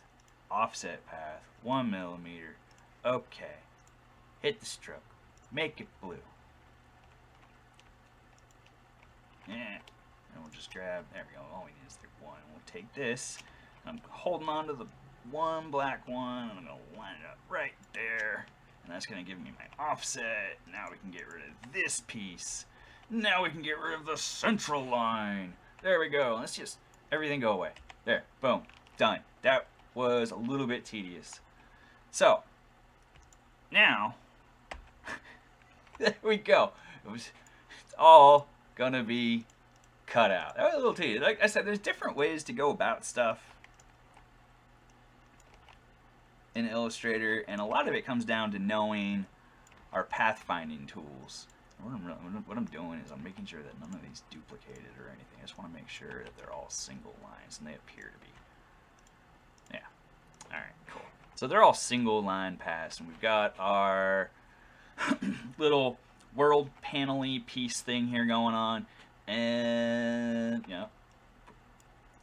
Speaker 1: offset path, 1 millimeter. Okay. Hit the stroke. Make it blue. Yeah. And we'll just grab, there we go, all we need is the one. We'll take this, I'm holding on to the one black one, and I'm going to line it up right there. And that's going to give me my offset. Now we can get rid of this piece. Now we can get rid of the central line. There we go. Let's just, everything go away. There, boom, done. That was a little bit tedious. So, now, there we go. It's all gonna be cut out. That was a little tedious. Like I said, there's different ways to go about stuff in Illustrator, and a lot of it comes down to knowing our pathfinding tools. What I'm doing is I'm making sure that none of these duplicated or anything. I just want to make sure that they're all single lines, and they appear to be. Yeah. All right. Cool. So they're all single line paths, and we've got our little world panel-y piece thing here going on, and yeah,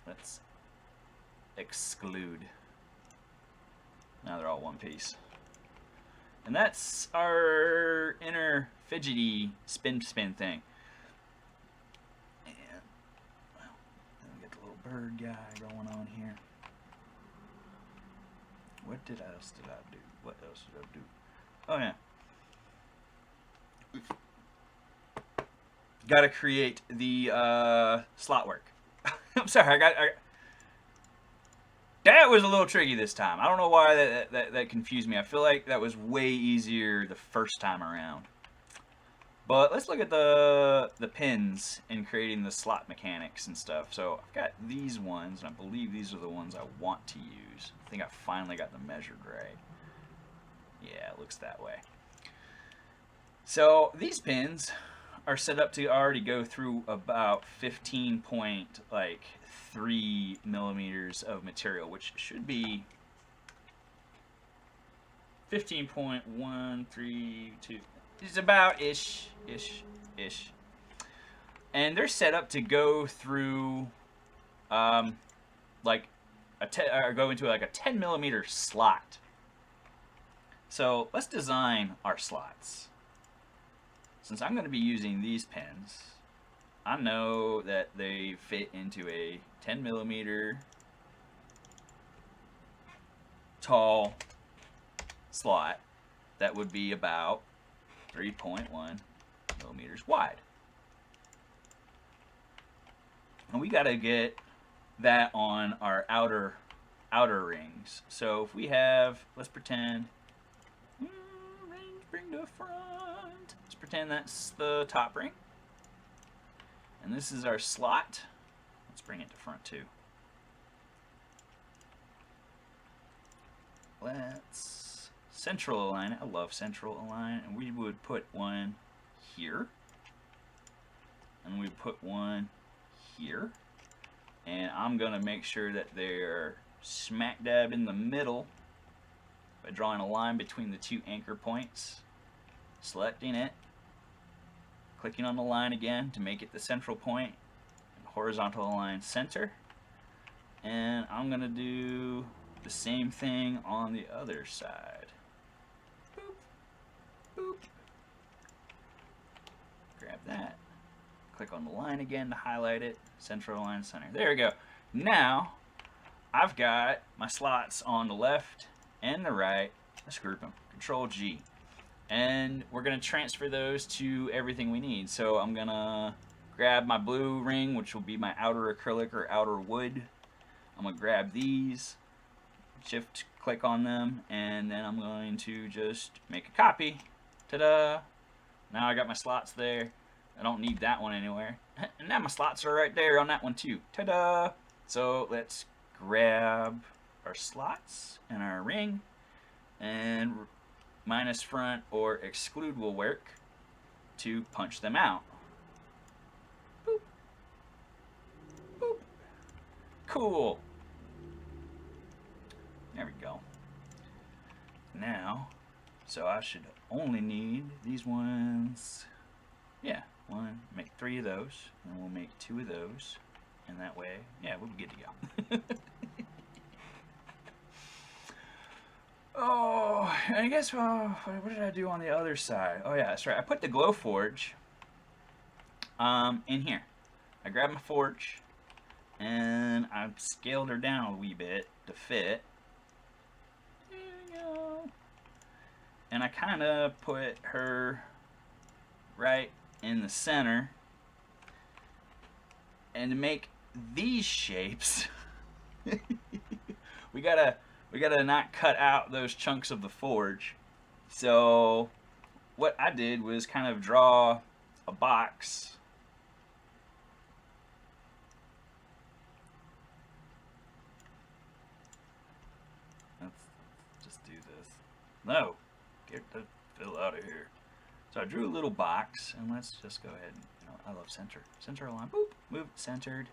Speaker 1: let's exclude. Now they're all one piece, and that's our inner fidgety spin thing. And well, then we get the little bird guy going on here. What else did I do? What else did I do? Oh yeah. Got to create the slot work. I'm sorry, that was a little tricky this time. I don't know why that confused me. I feel like that was way easier the first time around. But let's look at the pins in creating the slot mechanics and stuff. So I've got these ones, and I believe these are the ones I want to use. I think I finally got them measured right. Yeah, it looks that way. So these pins are set up to already go through about 15.3 millimeters of material, which should be 15.132. It's about ish. And they're set up to go through, like or go into like a 10 millimeter slot. So let's design our slots. Since I'm going to be using these pins, I know that they fit into a 10 millimeter tall slot that would be about 3.1 millimeters wide. And we got to get that on our outer rings. So if we have, let's pretend, rings bring to front. Let's pretend that's the top ring. And this is our slot. Let's bring it to front too. Let's central align it. I love central align. And we would put one here. And we put one here. And I'm going to make sure that they're smack dab in the middle by drawing a line between the two anchor points. Selecting it. Clicking on the line again to make it the central point. And horizontal align center. And I'm going to do the same thing on the other side. Boop, boop. Grab that. Click on the line again to highlight it. Central align center. There we go. Now, I've got my slots on the left and the right. Let's group them. Control G. And we're going to transfer those to everything we need. So I'm going to grab my blue ring, which will be my outer acrylic or outer wood. I'm going to grab these, shift click on them, and then I'm going to just make a copy. Ta-da! Now I got my slots there. I don't need that one anywhere. And now my slots are right there on that one too. Ta-da! So let's grab our slots and our ring, and minus front or exclude will work to punch them out. Boop. Boop. Cool. There we go. Now, so I should only need these ones. Yeah, make 3 of those, and we'll make 2 of those, and that way, yeah, we'll be good to go. Oh, I guess, what did I do on the other side? Oh yeah, that's right. I put the glow forge in here. I grabbed my forge, and I scaled her down a wee bit to fit. There we go. And I kind of put her right in the center. And to make these shapes, we gotta not cut out those chunks of the forge. So what I did was kind of draw a box. Let's just do this. No, get the fill out of here. So I drew a little box, and let's just go ahead and, I love center align. Boop, move it centered,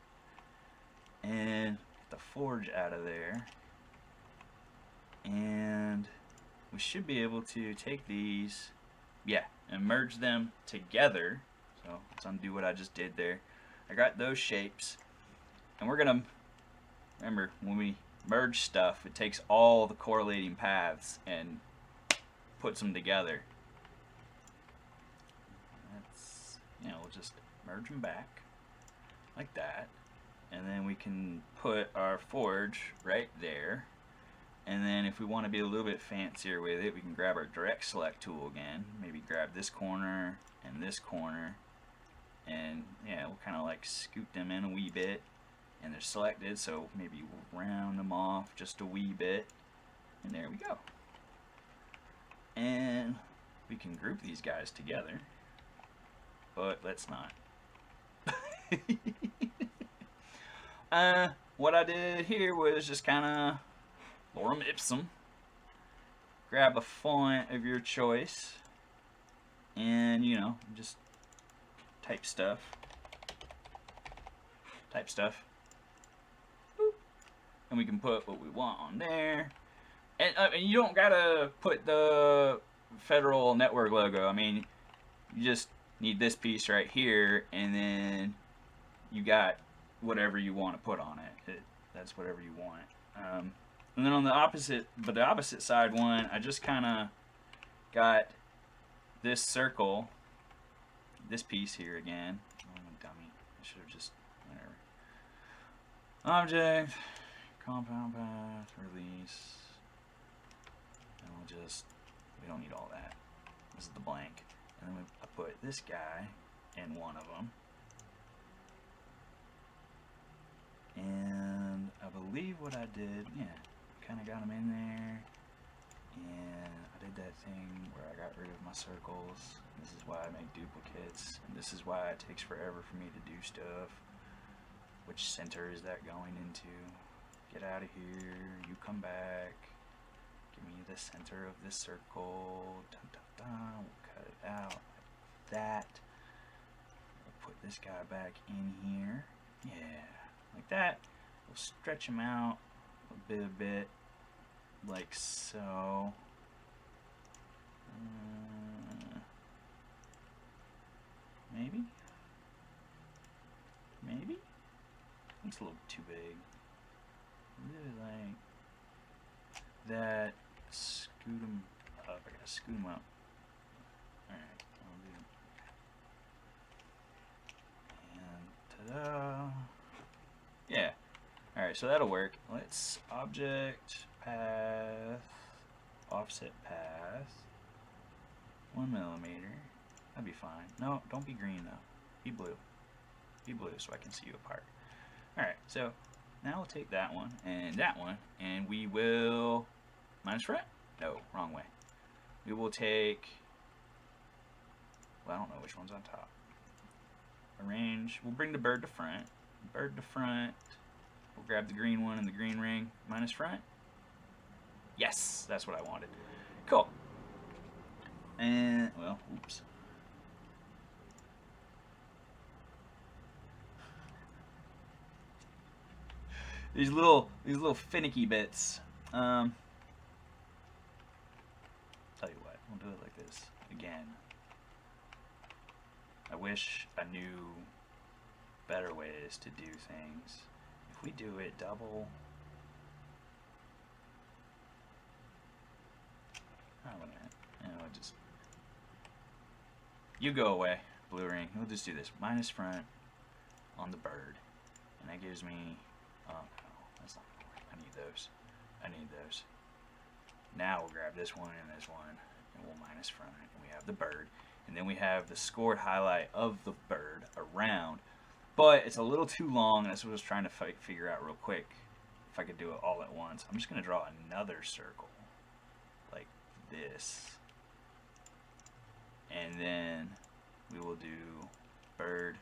Speaker 1: and get the forge out of there. And we should be able to take these, and merge them together. So let's undo what I just did there. I got those shapes, and we're gonna remember when we merge stuff, it takes all the correlating paths and puts them together. That's, we'll just merge them back like that, and then we can put our forge right there. And then if we want to be a little bit fancier with it, we can grab our direct select tool again. Maybe grab this corner and this corner. And we'll kind of like scoot them in a wee bit. And they're selected, so maybe we'll round them off just a wee bit. And there we go. And we can group these guys together. but let's not. What I did here was just kind of lorem ipsum. Grab a font of your choice, and you know, just type stuff. Boop. And we can put what we want on there. And you don't gotta put the Federal Network logo. I mean, you just need this piece right here, and then you got whatever you want to put on it. That's whatever you want. And then on the opposite side one, I just kind of got this circle, this piece here again. Oh, I'm a dummy. I should have just, whatever. Object, compound path, release. And we'll just, we don't need all that. This is the blank. And then I put this guy in one of them. And I believe what I did, yeah, kind of got them in there. And I did that thing where I got rid of my circles. This is why I make duplicates. And this is why it takes forever for me to do stuff. Which center is that going into? Get out of here. You come back. Give me the center of this circle. Dun, dun, dun. We'll cut it out like that. We'll put this guy back in here. Yeah, like that. We'll stretch him out a bit, like so. Maybe? It's a little too big. Really like that. Scoot him up. I gotta scoot him up. Alright, I'll do. And ta-da! Yeah. Alright, so that'll work. Let's object path, offset path, 1 millimeter. That'd be fine. No, don't be green though. Be blue. Be blue so I can see you apart. Alright, so now we'll take that one, and we will minus front? No, wrong way. We will take, well, I don't know which one's on top. Arrange, we'll bring the bird to front. Bird to front. We'll grab the green one and the green ring, minus front. Yes, that's what I wanted. Cool. And, well, oops. These little finicky bits. Tell you what, we'll do it like this again. I wish I knew better ways to do things. If we do it double, just you go away, blue ring. We'll just do this minus front on the bird, and that gives me. Oh no, that's not gonna work. I need those. Now we'll grab this one and this one, and we'll minus front, and we have the bird, and then we have the scored highlight of the bird around. But it's a little too long, and that's what I was trying to figure out real quick. If I could do it all at once, I'm just gonna draw another circle, like this, and then we will do bird,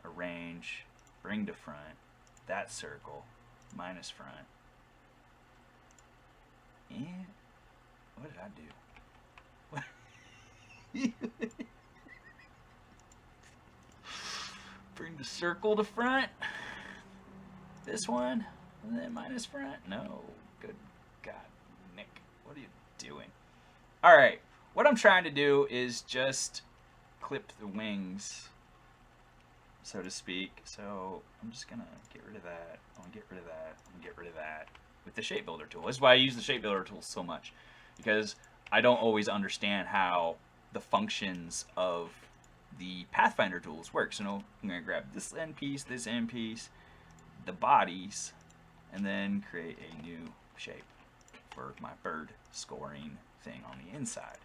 Speaker 1: arrange, bring to front, that circle, minus front. And what did I do? Bring the circle to front. This one, and then minus front. No, good God, Nick, what are you doing? All right, what I'm trying to do is just clip the wings, so to speak. So I'm just gonna get rid of that. I'm gonna get rid of that. I'm gonna get rid of that with the shape builder tool. This is why I use the shape builder tool so much, because I don't always understand how the functions of the Pathfinder tools work. So I'm gonna grab this end piece, the bodies, and then create a new shape for my bird scoring thing on the inside.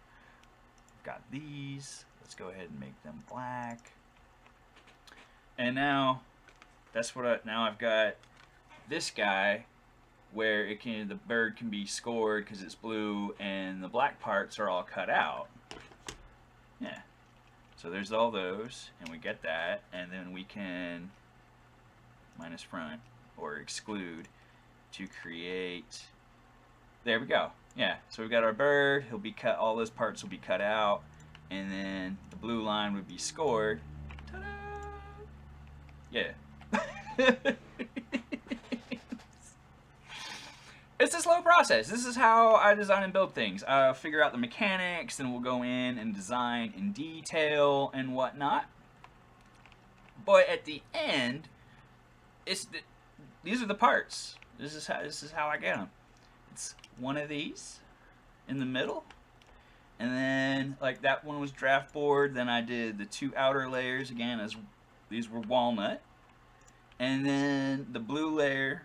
Speaker 1: I've got these. Let's go ahead and make them black. And now now I've got this guy where the bird can be scored because it's blue and the black parts are all cut out. Yeah. So there's all those, and we get that, and then we can minus front or exclude to create. There we go. Yeah, so we've got our bird. He'll be cut. All those parts will be cut out, and then the blue line would be scored. Ta-da! Yeah. It's a slow process. This is how I design and build things. I figure out the mechanics, then we'll go in and design in detail and whatnot. But at the end, these are the parts. This is how I get them. It's one of these in the middle, and then like that one was draft board. Then I did the two outer layers again, as these were walnut, and then the blue layer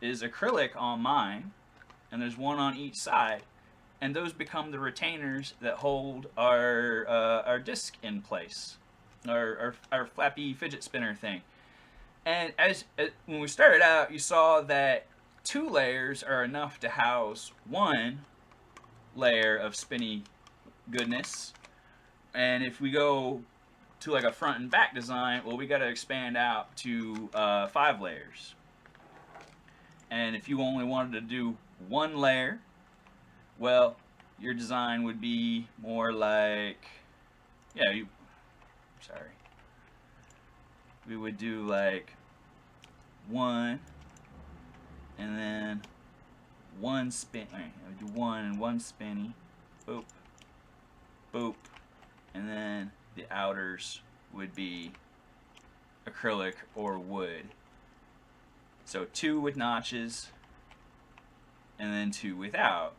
Speaker 1: is acrylic on mine, and there's one on each side, and those become the retainers that hold our disc in place, our flappy fidget spinner thing. And when we started out, you saw that 2 layers are enough to house 1 layer of spinny goodness, and if we go to like a front and back design, well, we got to expand out to 5 layers. And if you only wanted to do 1 layer, well, your design would be more like, yeah, we would do like 1, and then 1 spin. Right, I would do 1 and 1 spinny, boop, boop, and then the outers would be acrylic or wood. So 2 with notches, and then 2 without.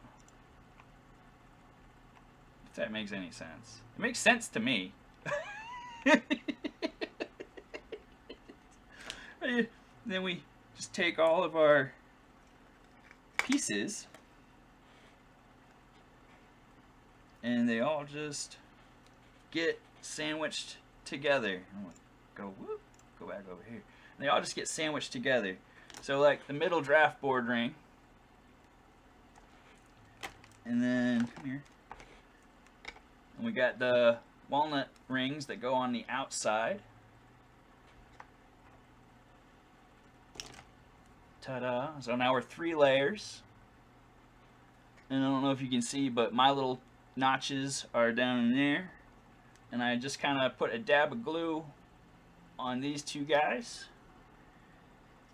Speaker 1: If that makes any sense. It makes sense to me. Then we just take all of our pieces, and they all just get sandwiched together. Go back over here. And they all just get sandwiched together. So like the middle draft board ring, and then come here, and we got the walnut rings that go on the outside. Ta-da! So now we're 3 layers, and I don't know if you can see, but my little notches are down in there, and I just kind of put a dab of glue on these 2 guys.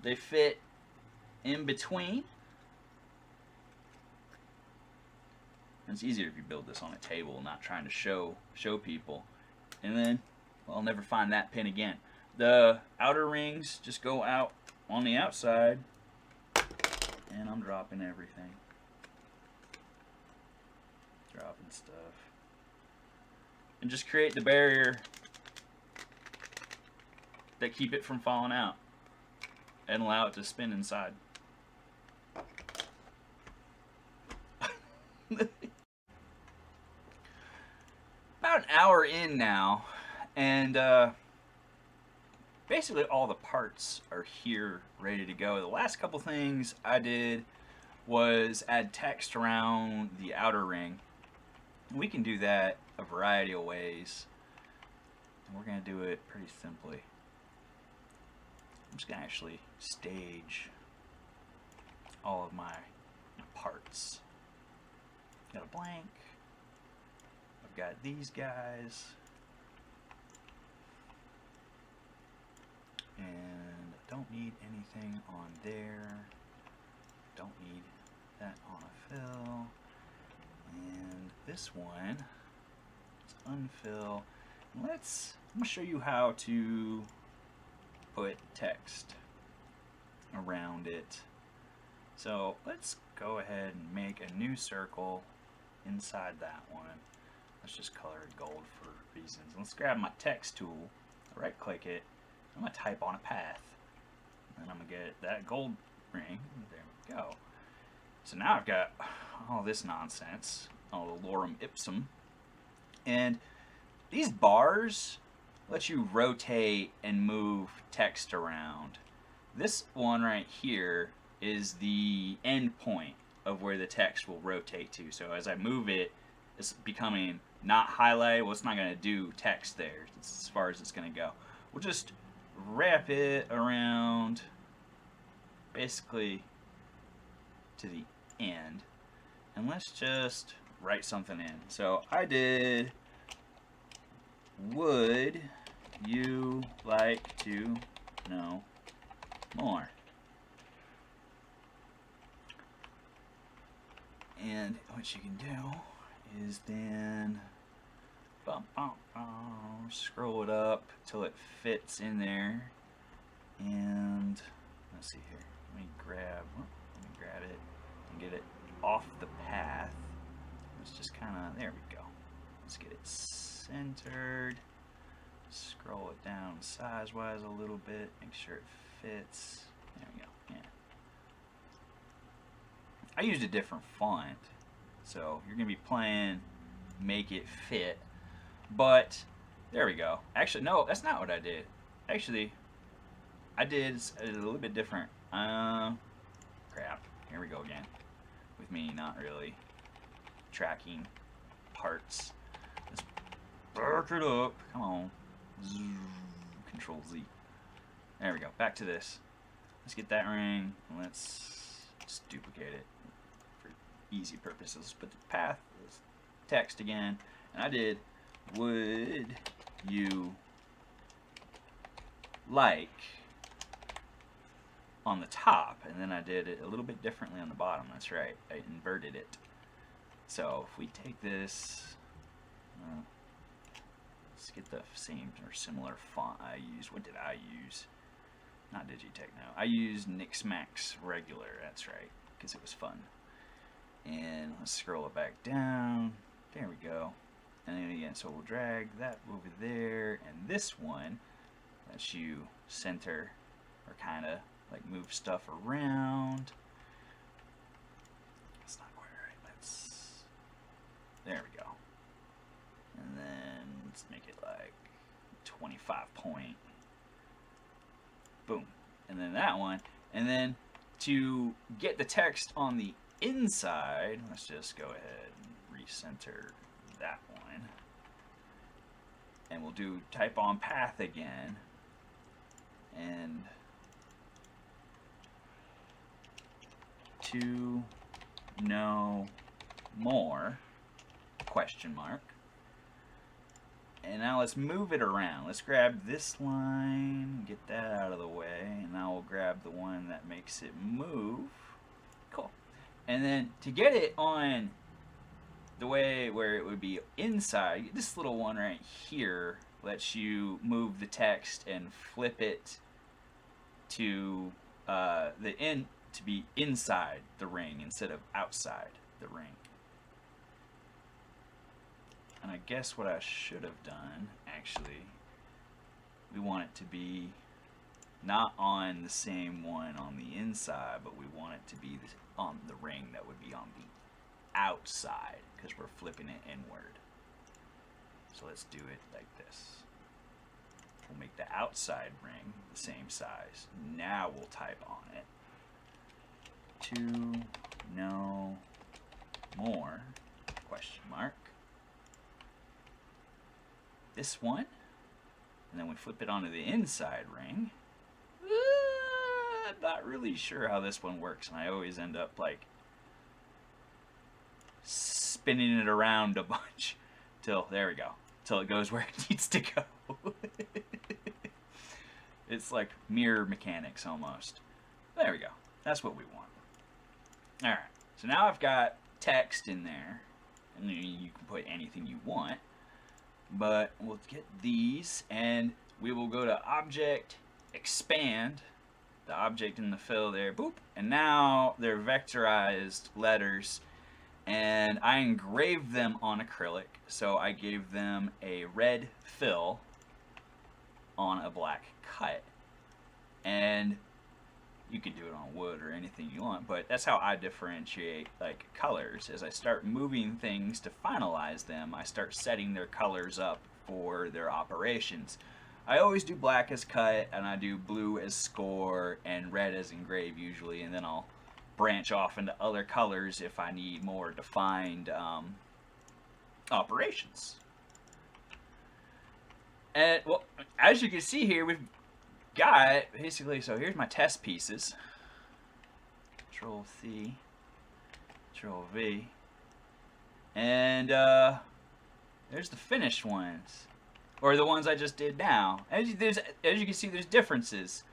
Speaker 1: They fit in between. And it's easier if you build this on a table, not trying to show people. And then, well, I'll never find that pin again. The outer rings just go out on the outside, and I'm dropping everything. Dropping stuff. And just create the barrier that keep it from falling out, and allow it to spin inside. About an hour in now, and basically all the parts are here ready to go. The last couple things I did was add text around the outer ring. We can do that a variety of ways, and we're going to do it pretty simply. I'm just going to actually stage all of my parts. Got a blank. I've got these guys. And I don't need anything on there. Don't need that on a fill. And this one is unfill. I'm going to show you how to put text around it. So let's go ahead and make a new circle inside that one. Let's just color it gold for reasons. Let's grab my text tool, right click it, I'm going to type on a path, and I'm going to get that gold ring. There we go. So now I've got all this nonsense, all the lorem ipsum, and these bars let you rotate and move text around. This one right here is the end point of where the text will rotate to. So as I move it, it's becoming not highlighted. Well, it's not going to do text there. It's as far as it's going to go. We'll just wrap it around basically to the end. And let's just write something in. So I did, would you like to know more? And what you can do is then scroll it up till it fits in there. And let's see here. Let me grab it and get it off the path. Let's just kind of, there we go. Let's get it centered. Scroll it down size-wise a little bit. Make sure it fits. There we go. Yeah. I used a different font, so you're gonna be playing make it fit. But there we go. Actually, no, that's not what I did. Actually, I did a little bit different. Crap. Here we go again. With me not really tracking parts. Let's back it up. Come on. Control Z. There we go. Back to this. Let's get that ring. Let's just duplicate it for easy purposes. Put the path, text again, and I did, would you like on the top, and then I did it a little bit differently on the bottom. That's right, I inverted it. So if we take this, let's get the same or similar font I used. What did I use? Not Digitech, no. I used Nicknack's regular, that's right, because it was fun. And let's scroll it back down. There we go. And then again, so we'll drag that over there, and this one lets you center or kind of like move stuff around. It's not quite right. There we go. And then let's make it like 25 point. Boom. And then that one. And then to get the text on the inside, let's just go ahead and recenter that one. And we'll do type on path again. And to know more, question mark. And now let's move it around. Let's grab this line, get that out of the way, and now we'll grab the one that makes it move. Cool. And then to get it on the way where it would be inside, this little one right here lets you move the text and flip it to to be inside the ring instead of outside the ring. And I guess what I should have done, actually, we want it to be not on the same one on the inside, but we want it to be on the ring that would be on the outside, because we're flipping it inward. So let's do it like this. We'll make the outside ring the same size. Now we'll type on it. To know more, question mark. This one, and then we flip it onto the inside ring. I'm not really sure how this one works, and I always end up like spinning it around a bunch till, there we go, till it goes where it needs to go. It's like mirror mechanics almost. There we go. That's what we want. Alright, so now I've got text in there, and you can put anything you want. But we'll get these, and we will go to Object, Expand, the object in the fill there, boop, and now they're vectorized letters, and I engraved them on acrylic, so I gave them a red fill on a black cut. And you can do it on wood or anything you want, but that's how I differentiate like colors. As I start moving things to finalize them, I start setting their colors up for their operations. I always do black as cut, and I do blue as score, and red as engrave usually, and then I'll branch off into other colors if I need more defined operations. And, well, as you can see here, we've got, basically, so here's my test pieces. Control C, Control V. And, there's the finished ones. Or the ones I just did now. As you can see, there's differences.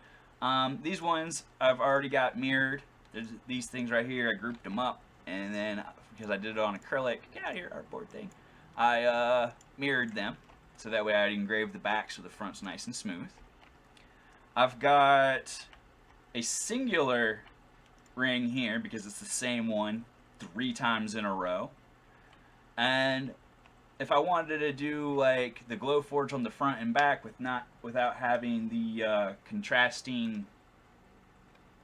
Speaker 1: These ones I've already got mirrored. There's these things right here, I grouped them up. And then, because I did it on acrylic, get out of here, artboard thing. I mirrored them. So that way I'd engrave the back so the front's nice and smooth. I've got a singular ring here because it's the same one 3 times in a row. And if I wanted to do like the glow forge on the front and back without having the contrasting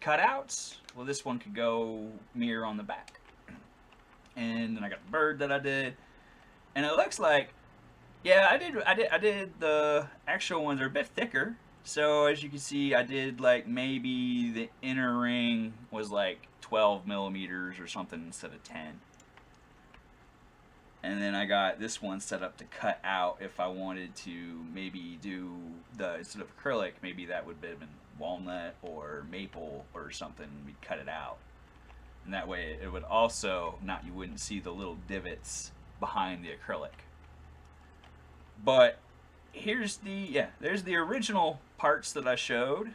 Speaker 1: cutouts, well, this one could go mirror on the back. And then I got the bird that I did, and it looks like, yeah, I did the actual ones are a bit thicker. So as you can see, I did like maybe the inner ring was like 12 millimeters or something instead of 10. And then I got this one set up to cut out if I wanted to maybe do the, instead of acrylic, maybe that would have been walnut or maple or something. We'd cut it out. And that way it would also, you wouldn't see the little divots behind the acrylic. But here's there's the original parts that I showed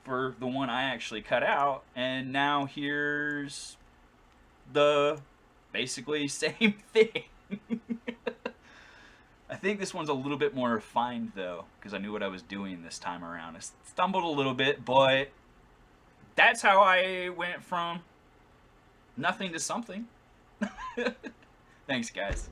Speaker 1: for the one I actually cut out. And now here's the basically same thing. I think this one's a little bit more refined though, because I knew what I was doing this time around. I stumbled a little bit, but that's how I went from nothing to something. Thanks, guys.